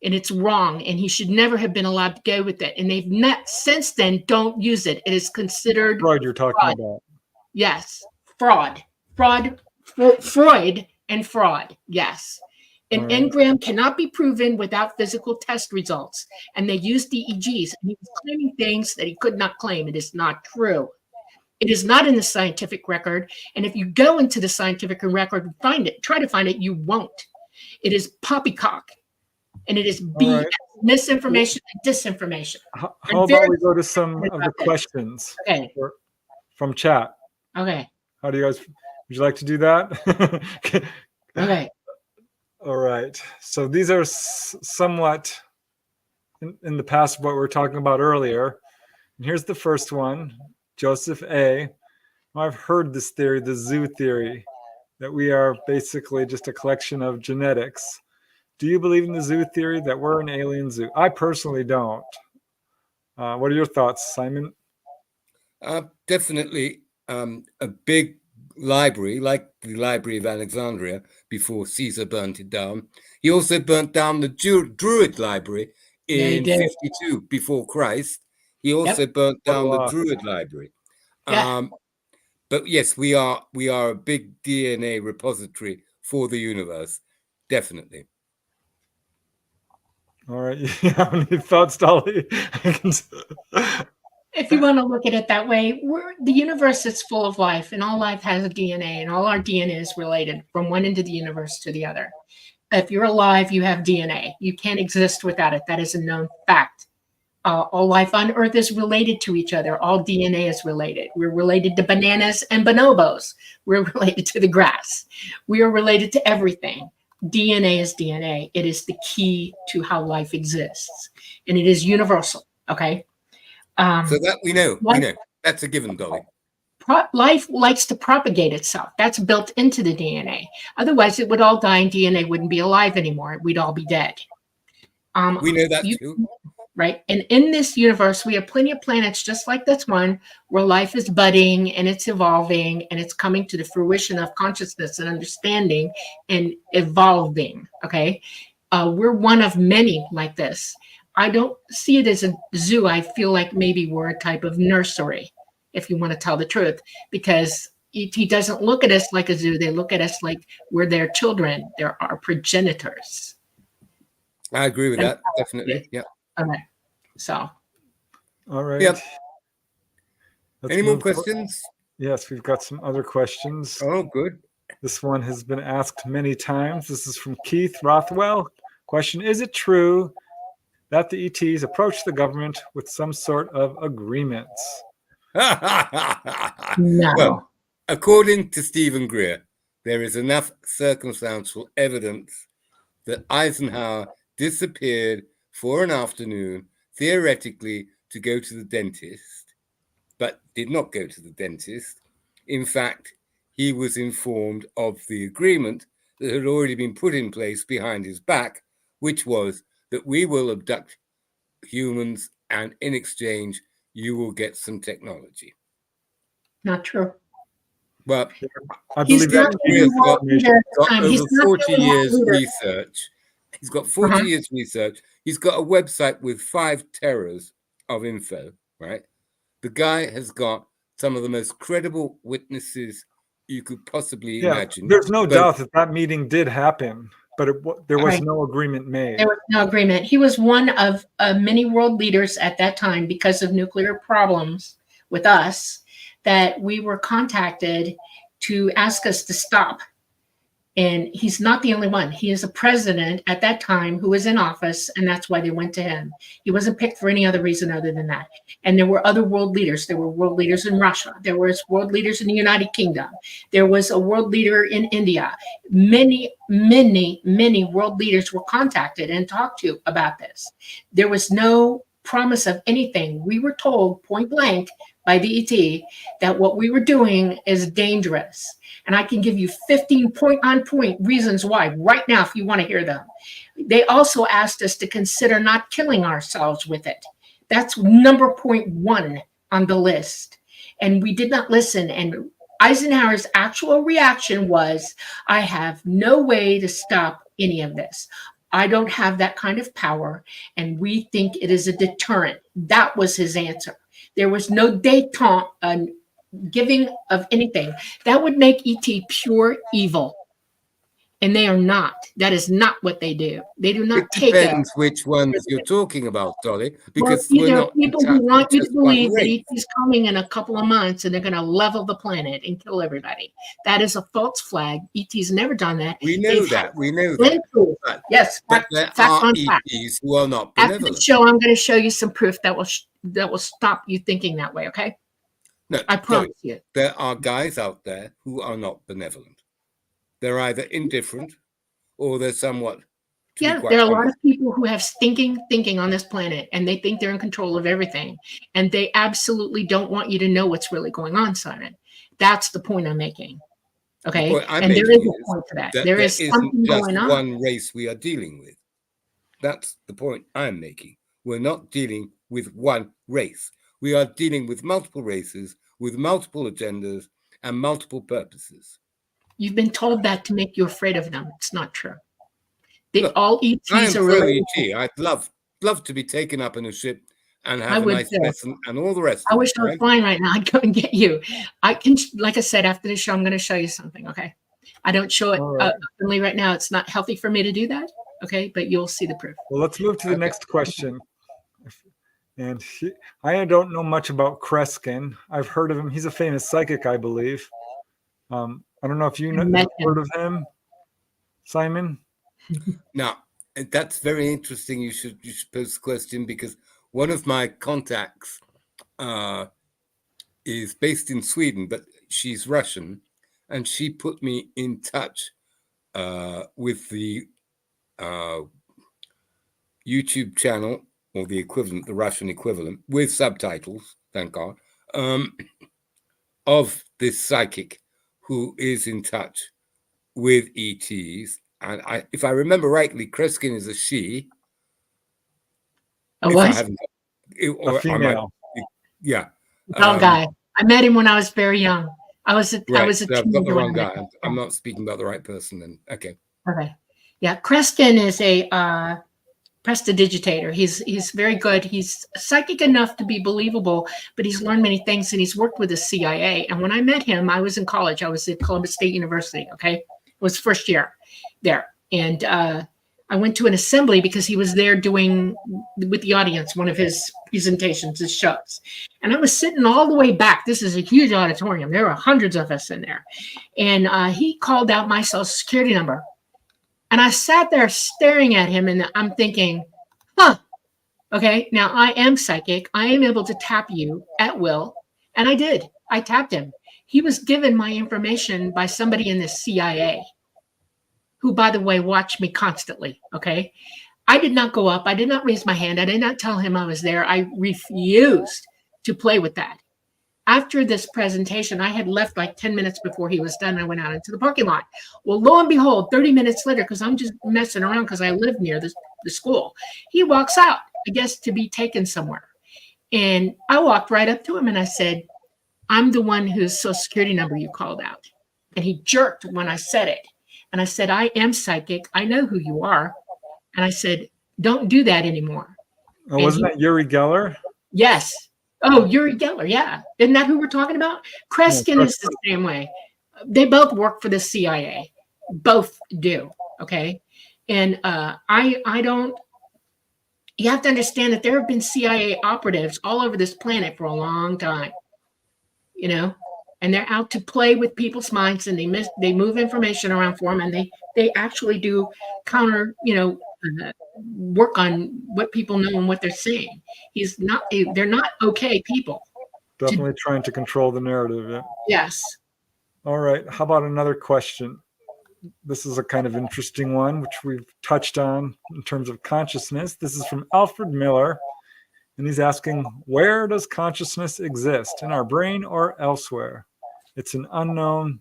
And it's wrong. And he should never have been allowed to go with it. And they've not since then, don't use it. It is considered Freud you're talking fraud. about. Yes, Freud and fraud. Yes. An All right. engram cannot be proven without physical test results. And they used EEGs. And he was claiming things that he could not claim. It is not true. It is not in the scientific record. And if you go into the scientific record and find it, try to find it, you won't. It is poppycock. And it is BS, right. misinformation and disinformation. How about we go to some of the questions from chat? Okay. How do you guys, would you like to do that? Okay. All right. So these are somewhat in the past of what we were talking about earlier. And here's the first one, Joseph A. I've heard this theory, the zoo theory, that we are basically just a collection of genetics. Do you believe in the zoo theory that we're an alien zoo? I personally don't. What are your thoughts, Simon? Definitely a big library, like the Library of Alexandria before Caesar burnt it down. He also burnt down the Druid Library in 52 before Christ. He also burnt down the Druid Library. But yes, we are a big DNA repository for the universe, definitely. All right. You have any thoughts, Dolly? If you want to look at it that way, the universe is full of life, and all life has a DNA, and all our DNA is related from one end of the universe to the other. If you're alive, you have DNA. You can't exist without it. That is a known fact. All life on Earth is related to each other. All DNA is related. We're related to bananas and bonobos. We're related to the grass. We are related to everything. DNA is DNA. It is the key to how life exists, and it is universal. Okay. So that we know. That's a given, Dolly. Life likes to propagate itself. That's built into the DNA. Otherwise, it would all die and DNA wouldn't be alive anymore. We'd all be dead. We know that too. Right. And in this universe, we have plenty of planets just like this one where life is budding and it's evolving and it's coming to the fruition of consciousness and understanding and evolving. Okay. We're one of many like this. I don't see it as a zoo. I feel like maybe we're a type of nursery, if you want to tell the truth, because he doesn't look at us like a zoo. They look at us like we're their children. They're our progenitors. I agree with that. Definitely. Yeah. Okay. So. All right. Yep. Let's Any more questions? Yes, we've got some other questions. Oh, good. This one has been asked many times. This is from Keith Rothwell. Question: is it true that the ETs approach the government with some sort of agreements? No. Well, according to Stephen Greer, there is enough circumstantial evidence that Eisenhower disappeared for an afternoon, theoretically, to go to the dentist, but did not go to the dentist. In fact, he was informed of the agreement that had already been put in place behind his back, which was that we will abduct humans and in exchange, you will get some technology. Not true. Well, I believe that got over 40 years research, He's got 40 years research. He's got a website with 5 terrors of info, right? The guy has got some of the most credible witnesses you could possibly imagine. There's no doubt that meeting did happen, but there was no agreement made. There was no agreement. He was one of many world leaders at that time because of nuclear problems with us that we were contacted to ask us to stop. And he's not the only one. He is a president at that time who was in office, and that's why they went to him. He wasn't picked for any other reason other than that. And there were other world leaders. There were world leaders in Russia. There was world leaders in the United Kingdom. There was a world leader in India. Many, many, many world leaders were contacted and talked to about this. There was no promise of anything. We were told point blank by the ET that what we were doing is dangerous. And I can give you 15 point-on-point reasons why right now if you want to hear them. They also asked us to consider not killing ourselves with it. That's number .1 on the list. And we did not listen. And Eisenhower's actual reaction was, I have no way to stop any of this. I don't have that kind of power, and we think it is a deterrent. That was his answer. There was no détente, giving of anything. That would make ET pure evil. And they are not. That is not what they do. They do not take it. Depends which ones you're talking about, Dolly. Because there are people who want you to believe that ET is coming in a couple of months and they're going to level the planet and kill everybody. That is a false flag. ET's never done that. We know that. We know that. Yes. But there are ETs who are not benevolent. After the show, I'm going to show you some proof that will stop you thinking that way. Okay. No, I promise you. There are guys out there who are not benevolent. They're either indifferent or they're somewhat. Yeah, there are a lot of people who have stinking thinking on this planet, and they think they're in control of everything. And they absolutely don't want you to know what's really going on, Simon. That's the point I'm making. Okay. And there is a point to that. There is something going on. One race we are dealing with. That's the point I'm making. We're not dealing with one race. We are dealing with multiple races, with multiple agendas and multiple purposes. You've been told that to make you afraid of them. It's not true. Look, all ETs are really ET. I'd love to be taken up in a ship and have a nice lesson and all the rest. I wish I was flying right now. I'd go and get you. I can, like I said, after the show, I'm going to show you something. Okay. I don't show it openly right now. It's not healthy for me to do that. Okay. But you'll see the proof. Well, let's move to the next question. And I don't know much about Kreskin. I've heard of him. He's a famous psychic, I believe. I don't know if you've heard of him, Simon. Now, that's very interesting. You should pose the question because one of my contacts is based in Sweden, but she's Russian, and she put me in touch with the YouTube channel or the equivalent, the Russian equivalent, with subtitles, thank God, of this psychic who is in touch with ETs. And if I remember rightly, Kreskin is a she. A what? A female. Yeah. Tall guy. I met him when I was very young. I was a I've got the wrong guy. guy. I'm not speaking about the right person then. Okay. Okay. Yeah. Kreskin is a prestidigitator. He's very good. He's psychic enough to be believable, but he's learned many things and he's worked with the CIA. And when I met him, I was in college. I was at Columbus State University. Okay. It was first year there. And I went to an assembly because he was there doing with the audience, one of his presentations, his shows. And I was sitting all the way back. This is a huge auditorium. There were hundreds of us in there. And he called out my social security number. And I sat there staring at him and I'm thinking, okay, now I am psychic. I am able to tap you at will. And I did. I tapped him. He was given my information by somebody in the CIA who, by the way, watched me constantly. Okay. I did not go up. I did not raise my hand. I did not tell him I was there. I refused to play with that. After this presentation, I had left like 10 minutes before he was done. I went out into the parking lot. Well, lo and behold, 30 minutes later, because I'm just messing around because I live near the school, he walks out, I guess, to be taken somewhere. And I walked right up to him and I said, I'm the one whose social security number you called out. And he jerked when I said it. And I said, I am psychic. I know who you are. And I said, don't do that anymore. Oh, wasn't that Uri Geller? Yes. Oh, Uri Geller. Yeah. Isn't that who we're talking about? Preston is the same way. They both work for the CIA. Both do. Okay. And I don't, you have to understand that there have been CIA operatives all over this planet for a long time, you know, and they're out to play with people's minds, and they move information around for them, and they actually do counter, work on what people know and what they're saying. They're not okay people. Definitely trying to control the narrative. Yeah. Yes. All right. How about another question? This is a kind of interesting one, which we've touched on in terms of consciousness. This is from Alfred Miller, and he's asking, where does consciousness exist, in our brain or elsewhere? It's an unknown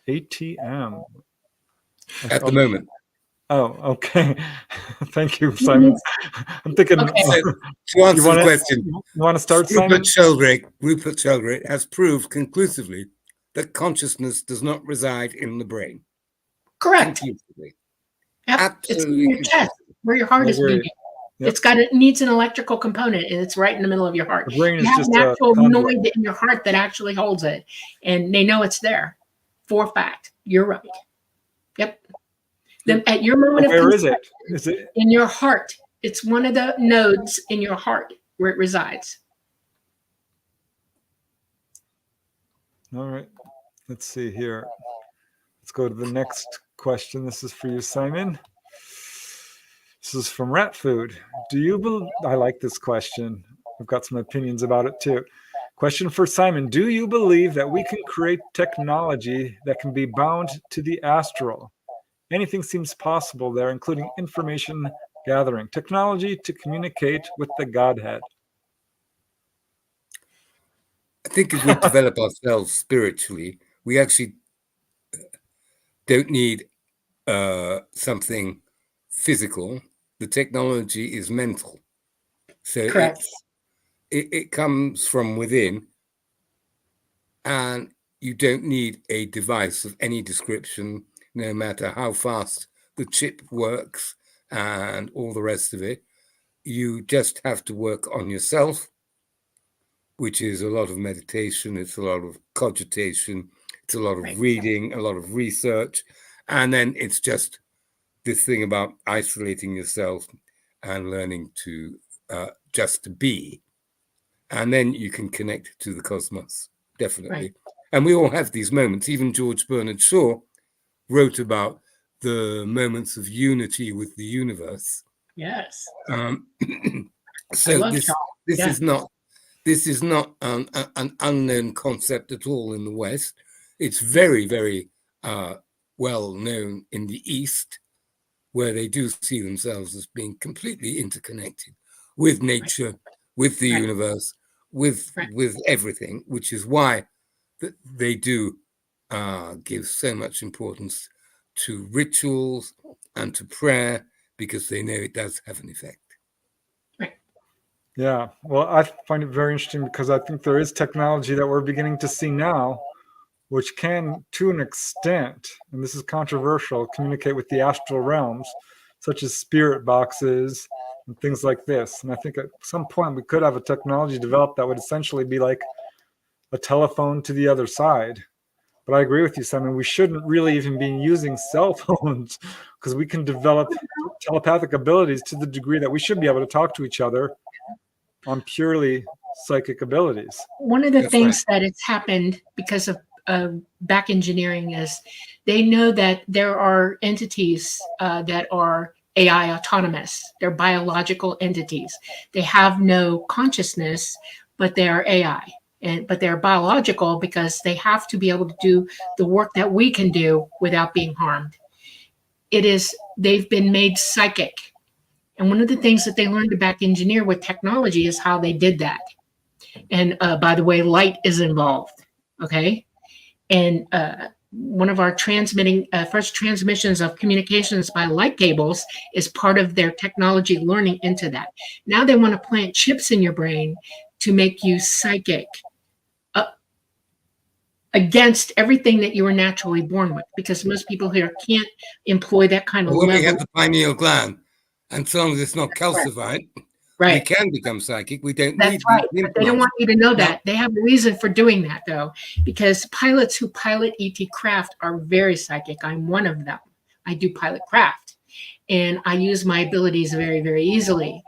ATM. At the moment. Oh, okay. Thank you, Simon. I'm thinking. Okay. So, to answer the question, you want to start, Simon? Rupert Sheldrake has proved conclusively that consciousness does not reside in the brain. Correct. Yep. It's in your chest where your heart is beating. Yep. It needs an electrical component, and it's right in the middle of your heart. The brain is you have just an actual noid in your heart that actually holds it, and they know it's there. For a fact, you're right. Yep. At your moment of conception, is it in your heart? It's one of the nodes in your heart where it resides. All right. Let's see here. Let's go to the next question. This is for you, Simon. This is from Rat Food. I like this question. I've got some opinions about it too. Question for Simon. Do you believe that we can create technology that can be bound to the astral? Anything seems possible there, including information gathering, technology to communicate with the Godhead. I think if we develop ourselves spiritually, we actually don't need something physical. The technology is mental. So it comes from within, and you don't need a device of any description, no matter how fast the chip works and all the rest of it. You just have to work on yourself, which is a lot of meditation, it's a lot of cogitation, it's a lot of reading, a lot of research, and then it's just this thing about isolating yourself and learning to just be. And then you can connect to the cosmos, definitely. Right. And we all have these moments. Even George Bernard Shaw wrote about the moments of unity with the universe. Yes. So this is not an unknown concept at all in the West. It's very, very well known in the East, where they do see themselves as being completely interconnected with nature, with the universe, with everything, which is why they do give so much importance to rituals and to prayer, because they know it does have an effect. Yeah, well, I find it very interesting because I think there is technology that we're beginning to see now, which can, to an extent, and this is controversial, communicate with the astral realms, such as spirit boxes and things like this. And I think at some point we could have a technology developed that would essentially be like a telephone to the other side. But I agree with you, Simon. We shouldn't really even be using cell phones, because we can develop telepathic abilities to the degree that we should be able to talk to each other on purely psychic abilities. One of the things that has happened because of back engineering is they know that there are entities that are AI autonomous. They're biological entities. They have no consciousness, but they are AI. But they're biological because they have to be able to do the work that we can do without being harmed. They've been made psychic. And one of the things that they learned to back engineer with technology is how they did that. And by the way, light is involved. Okay. And one of our first transmissions of communications by light cables is part of their technology learning into that. Now they want to plant chips in your brain to make you psychic against everything that you were naturally born with, because most people here can't employ that kind of level. We have the pineal gland. And so long as it's not calcified, we Right. can become psychic. We don't That's need right. these But they don't implants. want you to know No. that. They have a reason for doing that, though, because pilots who pilot ET craft are very psychic. I'm one of them. I do pilot craft, and I use my abilities very, very easily.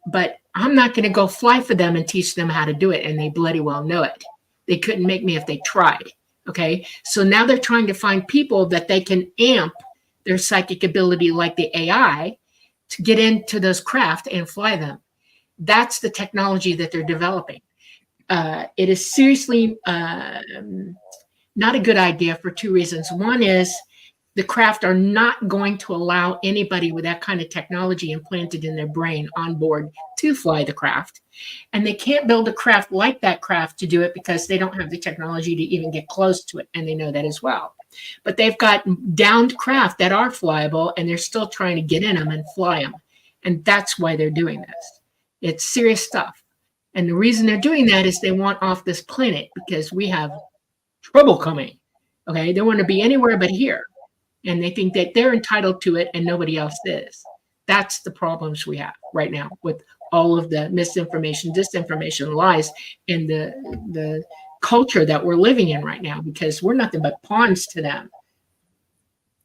But I'm not going to go fly for them and teach them how to do it, and they bloody well know it. They couldn't make me if they tried. Okay, so now they're trying to find people that they can amp their psychic ability, like the AI, to get into those craft and fly them. That's the technology that they're developing. It is seriously not a good idea for two reasons. One is the craft are not going to allow anybody with that kind of technology implanted in their brain on board to fly the craft. And they can't build a craft like that craft to do it because they don't have the technology to even get close to it. And they know that as well. But they've got downed craft that are flyable, and they're still trying to get in them and fly them. And that's why they're doing this. It's serious stuff. And the reason they're doing that is they want off this planet because we have trouble coming. Okay. They want to be anywhere but here. And they think that they're entitled to it and nobody else is. That's the problems we have right now with all of the misinformation, disinformation, lies, and the culture that we're living in right now, because we're nothing but pawns to them.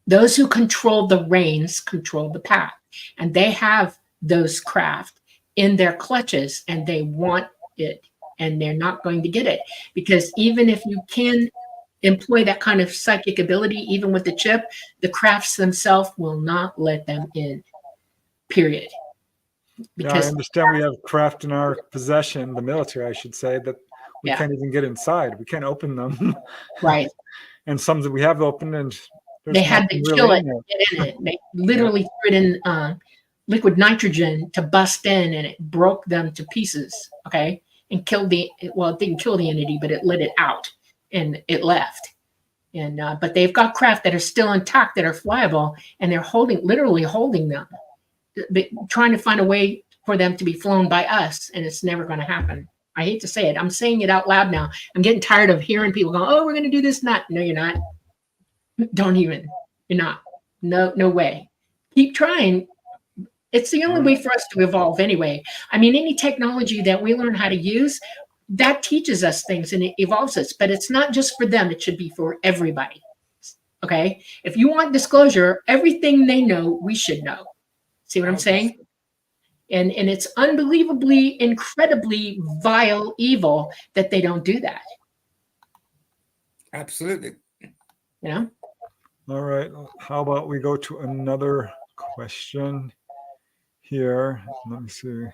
Those who control the reins control the path, and they have those craft in their clutches, and they want it, and they're not going to get it, because even if you can employ that kind of psychic ability, even with the chip, the crafts themselves will not let them in, period. Because I understand we have craft in our possession, the military, I should say, that we can't even get inside. We can't open them. Right. And some that we have opened, and they had to kill it, get in it. They literally threw it in liquid nitrogen to bust in, and it broke them to pieces. Okay. And killed it didn't kill the entity, but it let it out and it left. And, but they've got craft that are still intact, that are flyable, and they're literally holding them, trying to find a way for them to be flown by us. And it's never going to happen. I hate to say it. I'm saying it out loud now. I'm getting tired of hearing people go, oh, we're going to do this. Not, no, you're not. Don't even. You're not. No way. Keep trying. It's the only way for us to evolve anyway. I mean, any technology that we learn how to use, that teaches us things and it evolves us, but it's not just for them. It should be for everybody. Okay. If you want disclosure, everything they know, we should know. See what I'm saying? And it's unbelievably, incredibly vile evil that they don't do that. Absolutely. You know? All right. How about we go to another question here? Let me see.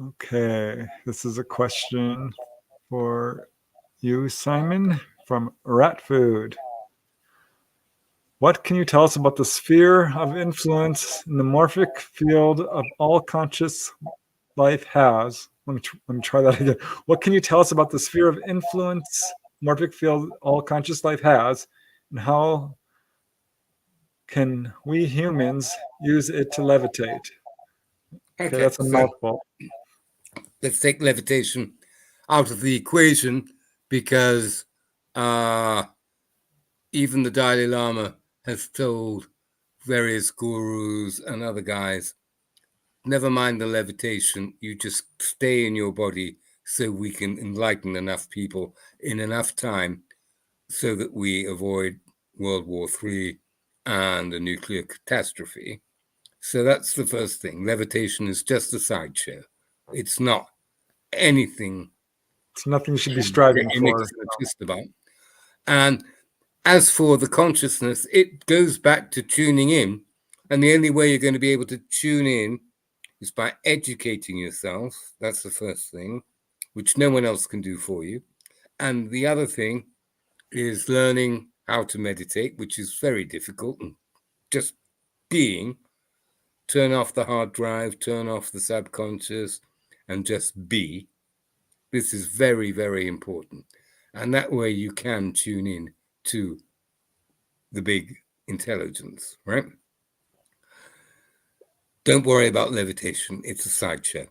Okay. This is a question for you, Simon, from Rat Food. What can you tell us about the sphere of influence in the morphic field of all conscious life has? Let me try that again. What can you tell us about the sphere of influence morphic field all conscious life has, and how can we humans use it to levitate? Okay, that's a mouthful. Let's take levitation out of the equation, because even the Dalai Lama has told various gurus and other guys, never mind the levitation, you just stay in your body so we can enlighten enough people in enough time so that we avoid World War III and a nuclear catastrophe. So that's the first thing. Levitation is just a sideshow. It's not anything. It's nothing you should be striving for. Just about. And as for the consciousness, it goes back to tuning in. And the only way you're going to be able to tune in is by educating yourself. That's the first thing, which no one else can do for you. And the other thing is learning how to meditate, which is very difficult. And just being, turn off the hard drive, turn off the subconscious, and just be. This is very, very important. And that way you can tune in to the big intelligence, right? Don't worry about levitation. It's a sideshow.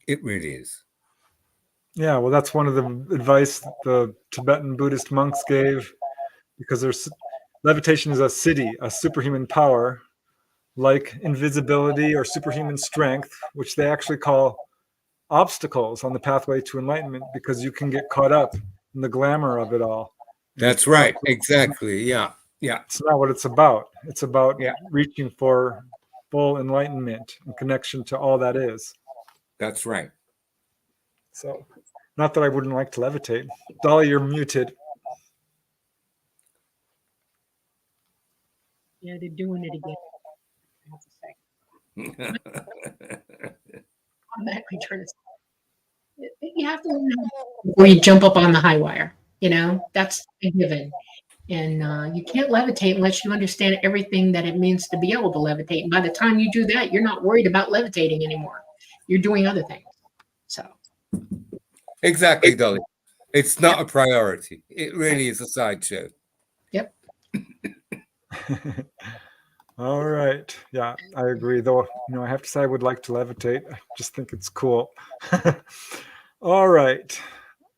It really is. Yeah, well, that's one of the advice the Tibetan Buddhist monks gave, because levitation is a siddhi, a superhuman power, like invisibility or superhuman strength, which they actually call obstacles on the pathway to enlightenment, because you can get caught up in the glamour of it all. And That's right. Exactly. Yeah. Yeah. It's not what it's about. It's about Yeah. reaching for full enlightenment and connection to all that is. That's right. So, not that I wouldn't like to levitate. Dolly, you're muted. Yeah, they're doing it again. I have to say. Automatically turn it. You have to learn before you jump up on the high wire. You know, that's a given. And you can't levitate unless you understand everything that it means to be able to levitate. And by the time you do that, you're not worried about levitating anymore. You're doing other things. So. Exactly, Dolly. It's not a priority. It really is a sideshow. Yep. All right. Yeah, I agree. Though, I have to say I would like to levitate. I just think it's cool. All right.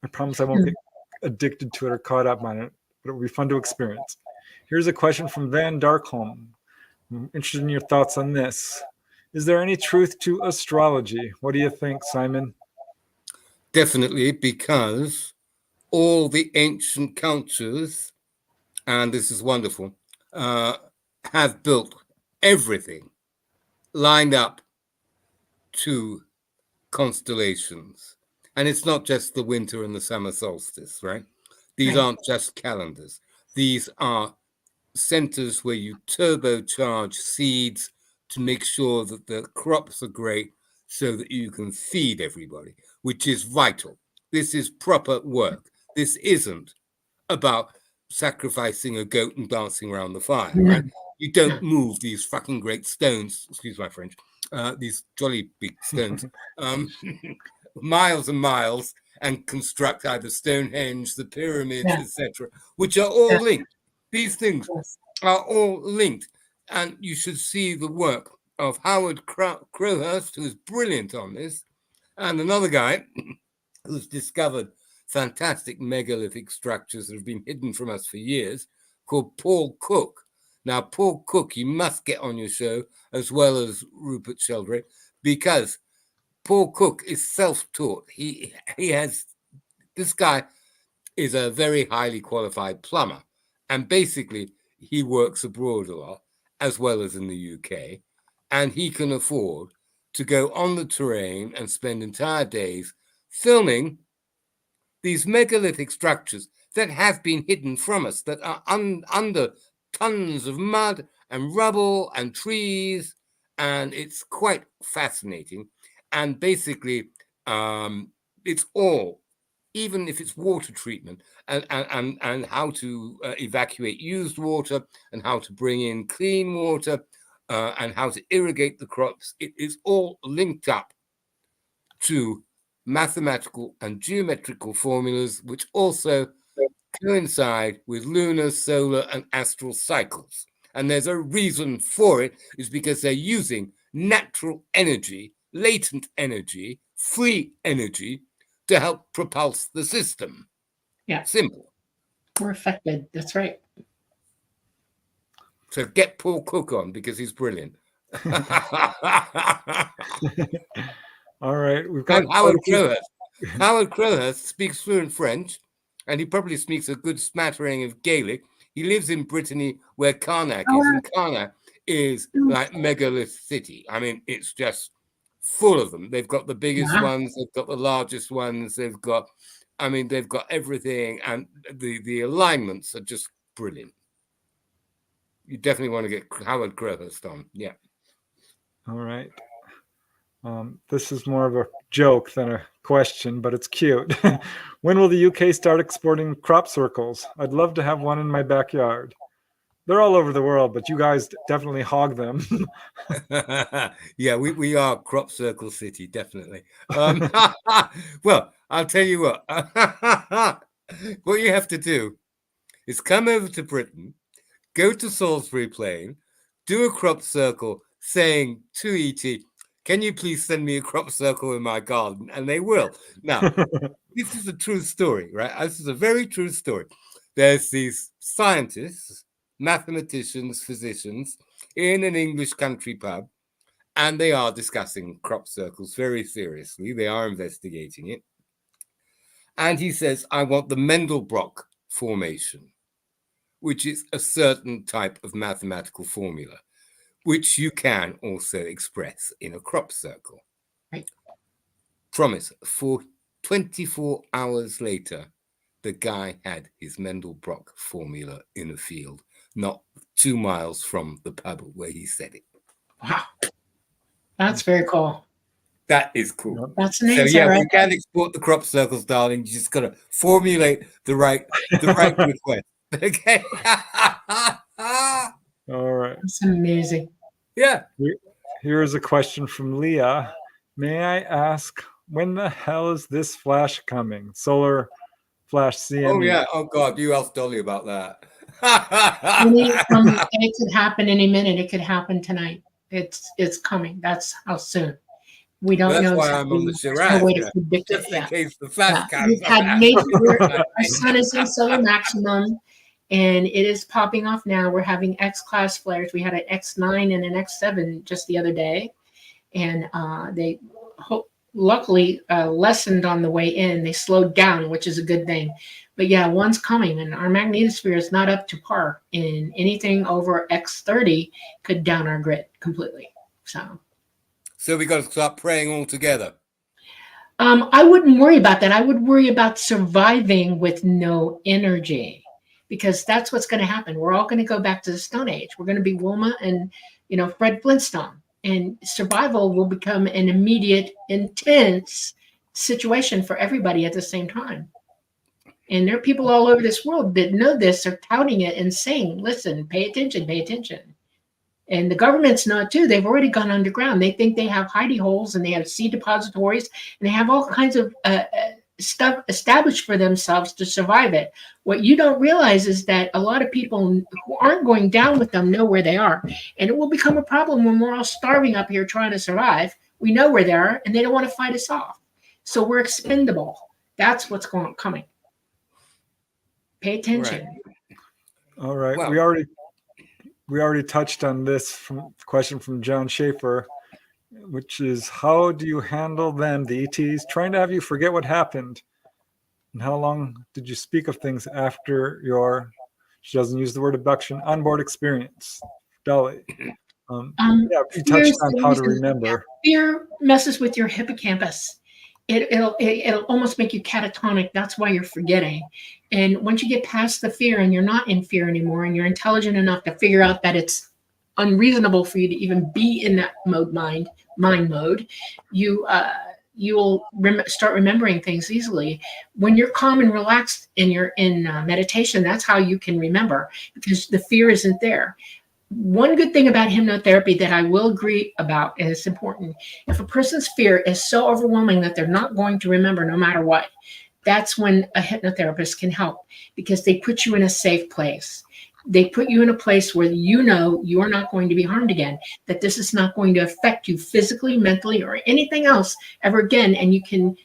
I promise I won't get addicted to it or caught up on it, but it'll be fun to experience. Here's a question from Van Darkholm. I'm interested in your thoughts on this. Is there any truth to astrology? What do you think, Simon? Definitely, because all the ancient cultures, and this is wonderful, have built everything lined up to constellations. And it's not just the winter and the summer solstice, right? These aren't just calendars. These are centers where you turbocharge seeds to make sure that the crops are great so that you can feed everybody, which is vital. This is proper work. This isn't about sacrificing a goat and dancing around the fire, right? You don't move these fucking great stones, excuse my French, these jolly big stones, miles and miles, and construct either Stonehenge, the pyramids, etc., which are all linked. These things are all linked. And you should see the work of Howard Crowhurst, who is brilliant on this, and another guy who's discovered fantastic megalithic structures that have been hidden from us for years, called Paul Cook. Now, Paul Cook, you must get on your show, as well as Rupert Sheldrake, because Paul Cook is self-taught. This guy is a very highly qualified plumber, and basically he works abroad a lot, as well as in the UK, and he can afford to go on the terrain and spend entire days filming these megalithic structures that have been hidden from us, that are under tons of mud and rubble and trees, and it's quite fascinating. And basically, it's all, even if it's water treatment and how to evacuate used water and how to bring in clean water and how to irrigate the crops, it is all linked up to mathematical and geometrical formulas, which also coincide with lunar, solar, and astral cycles. And there's a reason for it, is because they're using natural energy, latent energy, free energy to help propulse the system. Yeah. Simple. More affected. That's right. So get Paul Cook on, because he's brilliant. All right. We've got Howard Crowhurst. Howard Crowhurst speaks fluent French, and he probably speaks a good smattering of Gaelic. He lives in Brittany, where Karnak is, and Karnak is like megalith city. I mean, it's just full of them. They've got the biggest ones, they've got the largest ones, they've got everything, and the alignments are just brilliant. You definitely want to get Howard Crowhurst on. Yeah. All right. This is more of a joke than a question, but it's cute. When will the UK start exporting crop circles? I'd love to have one in my backyard. They're all over the world, but you guys definitely hog them. Yeah, we are crop circle city, definitely. Well, I'll tell you what. What you have to do is come over to Britain, go to Salisbury Plain, do a crop circle saying to E.T., can you please send me a crop circle in my garden? And they will. Now, this is a true story, right? This is a very true story. There's these scientists, mathematicians, physicians, in an English country pub, and they are discussing crop circles very seriously. They are investigating it. And he says, I want the Mandelbrot formation, which is a certain type of mathematical formula, which you can also express in a crop circle. Right. Promise, for 24 hours later, the guy had his Mandelbrot formula in a field, not 2 miles from the pub where he said it. Wow. That's very cool. That is cool. That's an So answer, yeah, right? we can export the crop circles, darling. You just gotta formulate the right request. Okay. All right. That's amazing. Yeah. Here's a question from Leah. May I ask, when the hell is this flash coming? Solar flash CME. Oh yeah. Oh God, you asked Dolly about that. It could happen any minute. It could happen tonight. It's coming. That's how soon. We don't That's know. why exactly. I'm on the There's Shiraz. no way to Yeah. predict it. Just in Yeah. case the flash comes. We've had major. Our sun is in solar maximum, and it is popping off now. We're having X-class flares. We had an X9 and an X7 just the other day, and they luckily lessened on the way in. They slowed down, which is a good thing. But yeah, one's coming, and our magnetosphere is not up to par. And anything over X30 could down our grid completely. So we got to start praying all together. I wouldn't worry about that. I would worry about surviving with no energy, because that's what's going to happen. We're all going to go back to the Stone Age. We're going to be Wilma and Fred Flintstone, and survival will become an immediate, intense situation for everybody at the same time. And there are people all over this world that know this, are touting it and saying, "Listen, pay attention, pay attention." And the governments know it too. They've already gone underground. They think they have hidey holes, and they have seed depositories, and they have all kinds of stuff established for themselves to survive it. What you don't realize is that a lot of people who aren't going down with them know where they are. And it will become a problem when we're all starving up here trying to survive. We know where they are, and they don't want to fight us off. So we're expendable. That's what's coming. Pay attention. Right. All right. Well, we already touched on this question from John Schaefer, which is, how do you handle them, the ETs, trying to have you forget what happened? And how long did you speak of things after your, she doesn't use the word abduction, onboard experience? Dolly. Yeah, you touched on how to remember. Fear messes with your hippocampus. It'll almost make you catatonic. That's why you're forgetting. And once you get past the fear and you're not in fear anymore, and you're intelligent enough to figure out that it's unreasonable for you to even be in that mind mode, you'll start remembering things easily. When you're calm and relaxed and you're in meditation, that's how you can remember, because the fear isn't there. One good thing about hypnotherapy that I will agree about, and it's important, if a person's fear is so overwhelming that they're not going to remember no matter what, that's when a hypnotherapist can help, because they put you in a safe place. They put you in a place where you know you are not going to be harmed again, that this is not going to affect you physically, mentally, or anything else ever again, and you can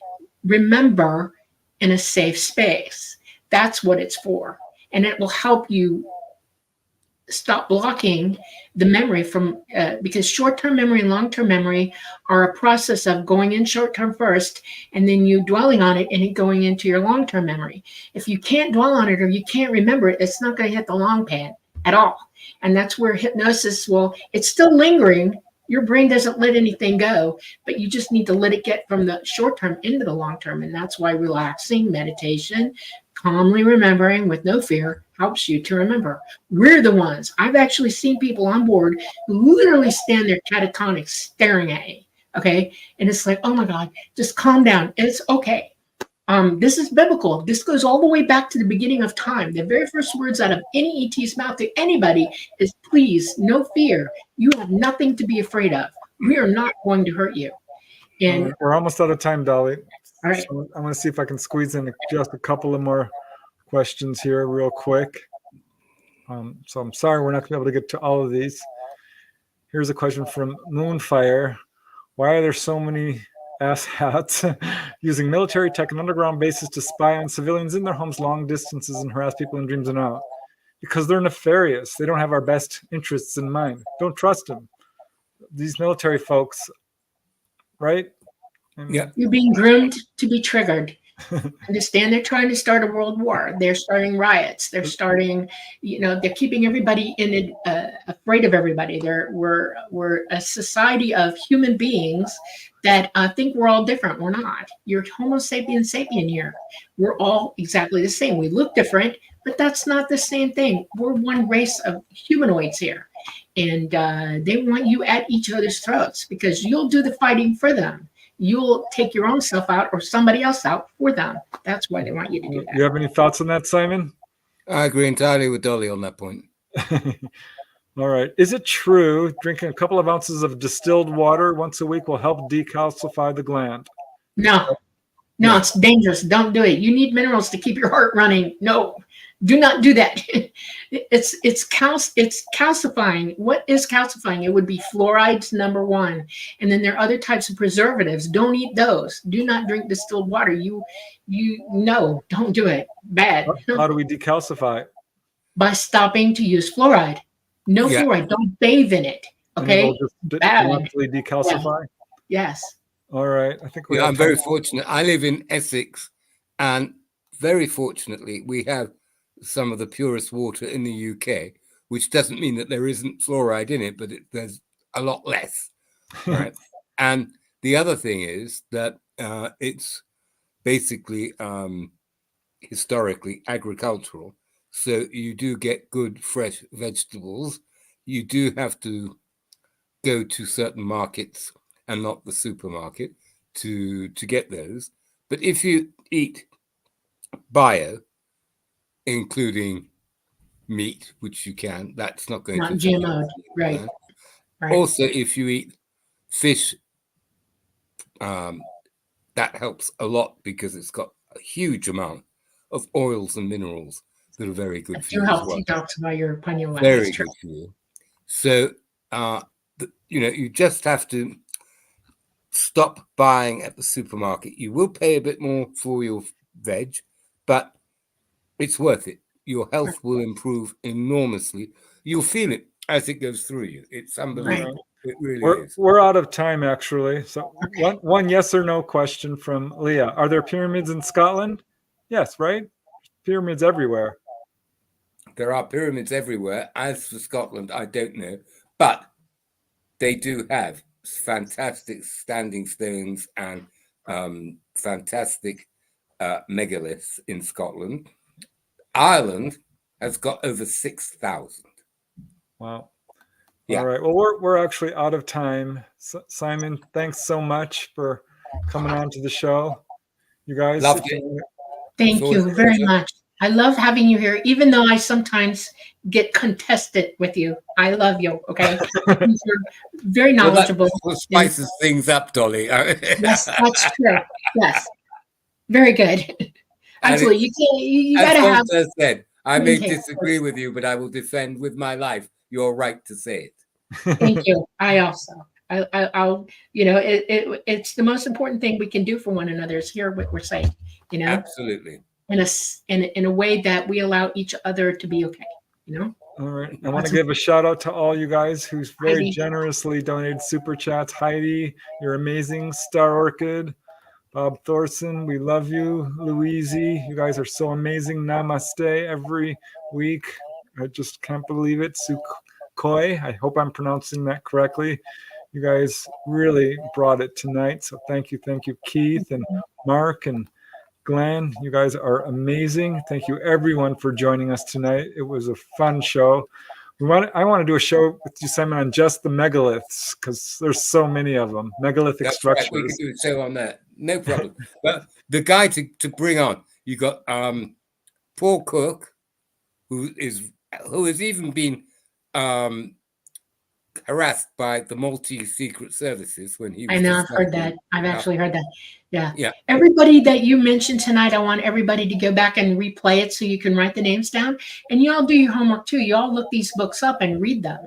remember in a safe space. That's what it's for. And it will help you stop blocking the memory from, because short-term memory and long-term memory are a process of going in short-term first, and then you dwelling on it and it going into your long-term memory. If you can't dwell on it or you can't remember it, it's not going to hit the long pad at all. And that's where hypnosis it's still lingering. Your brain doesn't let anything go, but you just need to let it get from the short-term into the long-term. And that's why relaxing, meditation, calmly remembering with no fear helps you to remember. We're the ones. I've actually seen people on board who literally stand there catatonic staring at me. Okay. And it's like, oh my God, just calm down. It's okay. This is biblical. This goes all the way back to the beginning of time. The very first words out of any ET's mouth to anybody is, please, no fear. You have nothing to be afraid of. We are not going to hurt you. And we're almost out of time, Dolly. All right. So I'm going to see if I can squeeze in just a couple of more questions here real quick. So I'm sorry we're not going to be able to get to all of these. Here's a question from Moonfire. Why are there so many asshats using military tech and underground bases to spy on civilians in their homes long distances and harass people in dreams and out? because they're nefarious. They don't have our best interests in mind. Don't trust them. These military folks, right? Yeah. You're being groomed to be triggered. Understand, they're trying to start a world war. They're starting riots. They're starting, they're keeping everybody in it, afraid of everybody. We're a society of human beings that think we're all different. We're not. You're Homo sapiens sapien here. We're all exactly the same. We look different, but that's not the same thing. We're one race of humanoids here. And they want you at each other's throats because you'll do the fighting for them. You'll take your own self out or somebody else out for them. That's why they want you to do that. You have any thoughts on that, Simon? I agree entirely with Dolly on that point. All right. Is it true drinking a couple of ounces of distilled water once a week will help decalcify the gland? No, it's dangerous. Don't do it. You need minerals to keep your heart running. No, do not do that. It's calcifying. What is calcifying? It would be fluorides, number one. And then there are other types of preservatives. Don't eat those. Do not drink distilled water. No, don't do it. Bad. How do we decalcify? By stopping to use fluoride. No fluoride. Don't bathe in it. Okay. And it'll just eventually decalcify. Yes. All right. I think I'm very fortunate. I live in Essex, and very fortunately, we have some of the purest water in the UK, which doesn't mean that there isn't fluoride in it, but there's a lot less. Right. And the other thing is that it's basically historically agricultural. So you do get good fresh vegetables. You do have to go to certain markets and not the supermarket to get those. But if you eat bio, including meat, which you can, that's not going not to GMO, right. Also, if you eat fish, that helps a lot because it's got a huge amount of oils and minerals that are very good for you. Help detoxify your pineal gland. Very good for you. So, you just have to stop buying at the supermarket. You will pay a bit more for your veg, but it's worth it. Your health will improve enormously. You'll feel it as it goes through you. It's unbelievable. It really is. We're out of time, actually. So one yes or no question from Leah. Are there pyramids in Scotland? Yes, right? Pyramids everywhere. There are pyramids everywhere. As for Scotland, I don't know. But they do have fantastic standing stones and fantastic megaliths in Scotland. Ireland has got over 6,000. Wow. Yeah. All right. Well, we're actually out of time. Simon, thanks so much for coming on to the show. You guys. Loved it. Thank you very much. I love having you here, even though I sometimes get contested with you. I love you. Okay. You're very knowledgeable. Well, that spices things up, Dolly. Yes, that's true. Yes. Very good. Absolutely. You gotta have. As said, I may disagree with you, but I will defend with my life your right to say it. Thank you. I also. I'll. It's the most important thing we can do for one another is hear what we're saying. Absolutely. In a way that we allow each other to be okay. All right. I want to give a shout out to all you guys who's very generously donated super chats. Heidi, you're amazing. Star Orchid, Bob Thorson, we love you. Louise, you guys are so amazing. Namaste every week. I just can't believe it. Sukhoi, I hope I'm pronouncing that correctly. You guys really brought it tonight. So thank you, Keith and Mark and Glenn. You guys are amazing. Thank you everyone for joining us tonight. It was a fun show. I want to do a show with you, Simon, on just the megaliths because there's so many of them. Megalithic structures. Right. We can do a show on that. No problem. But the guy to bring on, you got Paul Cook, who has even been harassed by the Maltese Secret Services when he was. I know, I've heard that. I've actually heard that. Yeah. Everybody that you mentioned tonight, I want everybody to go back and replay it so you can write the names down. And y'all do your homework too. Y'all look these books up and read them.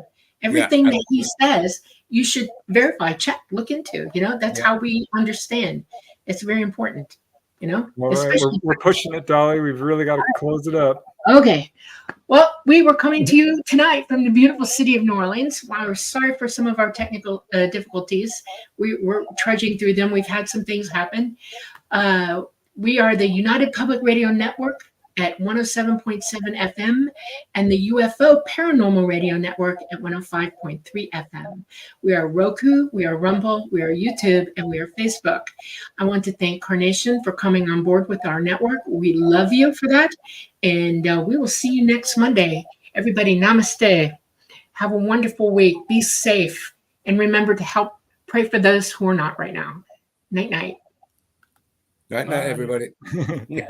Everything that he says, you should verify, check, look into. That's how we understand. It's very important. All right. We're pushing it, Dolly. We've really got to close it up. Okay. Well, we were coming to you tonight from the beautiful city of New Orleans. We're sorry for some of our technical difficulties. We're trudging through them. We've had some things happen. We are the United Public Radio Network at 107.7 FM and the UFO Paranormal Radio Network at 105.3 FM. We are Roku, we are Rumble, we are YouTube, and we are Facebook. I want to thank Carnation for coming on board with our network. We love you for that. And we will see you next Monday. Everybody, namaste. Have a wonderful week. Be safe. And remember to help pray for those who are not right now. Night, night. Night, night, everybody.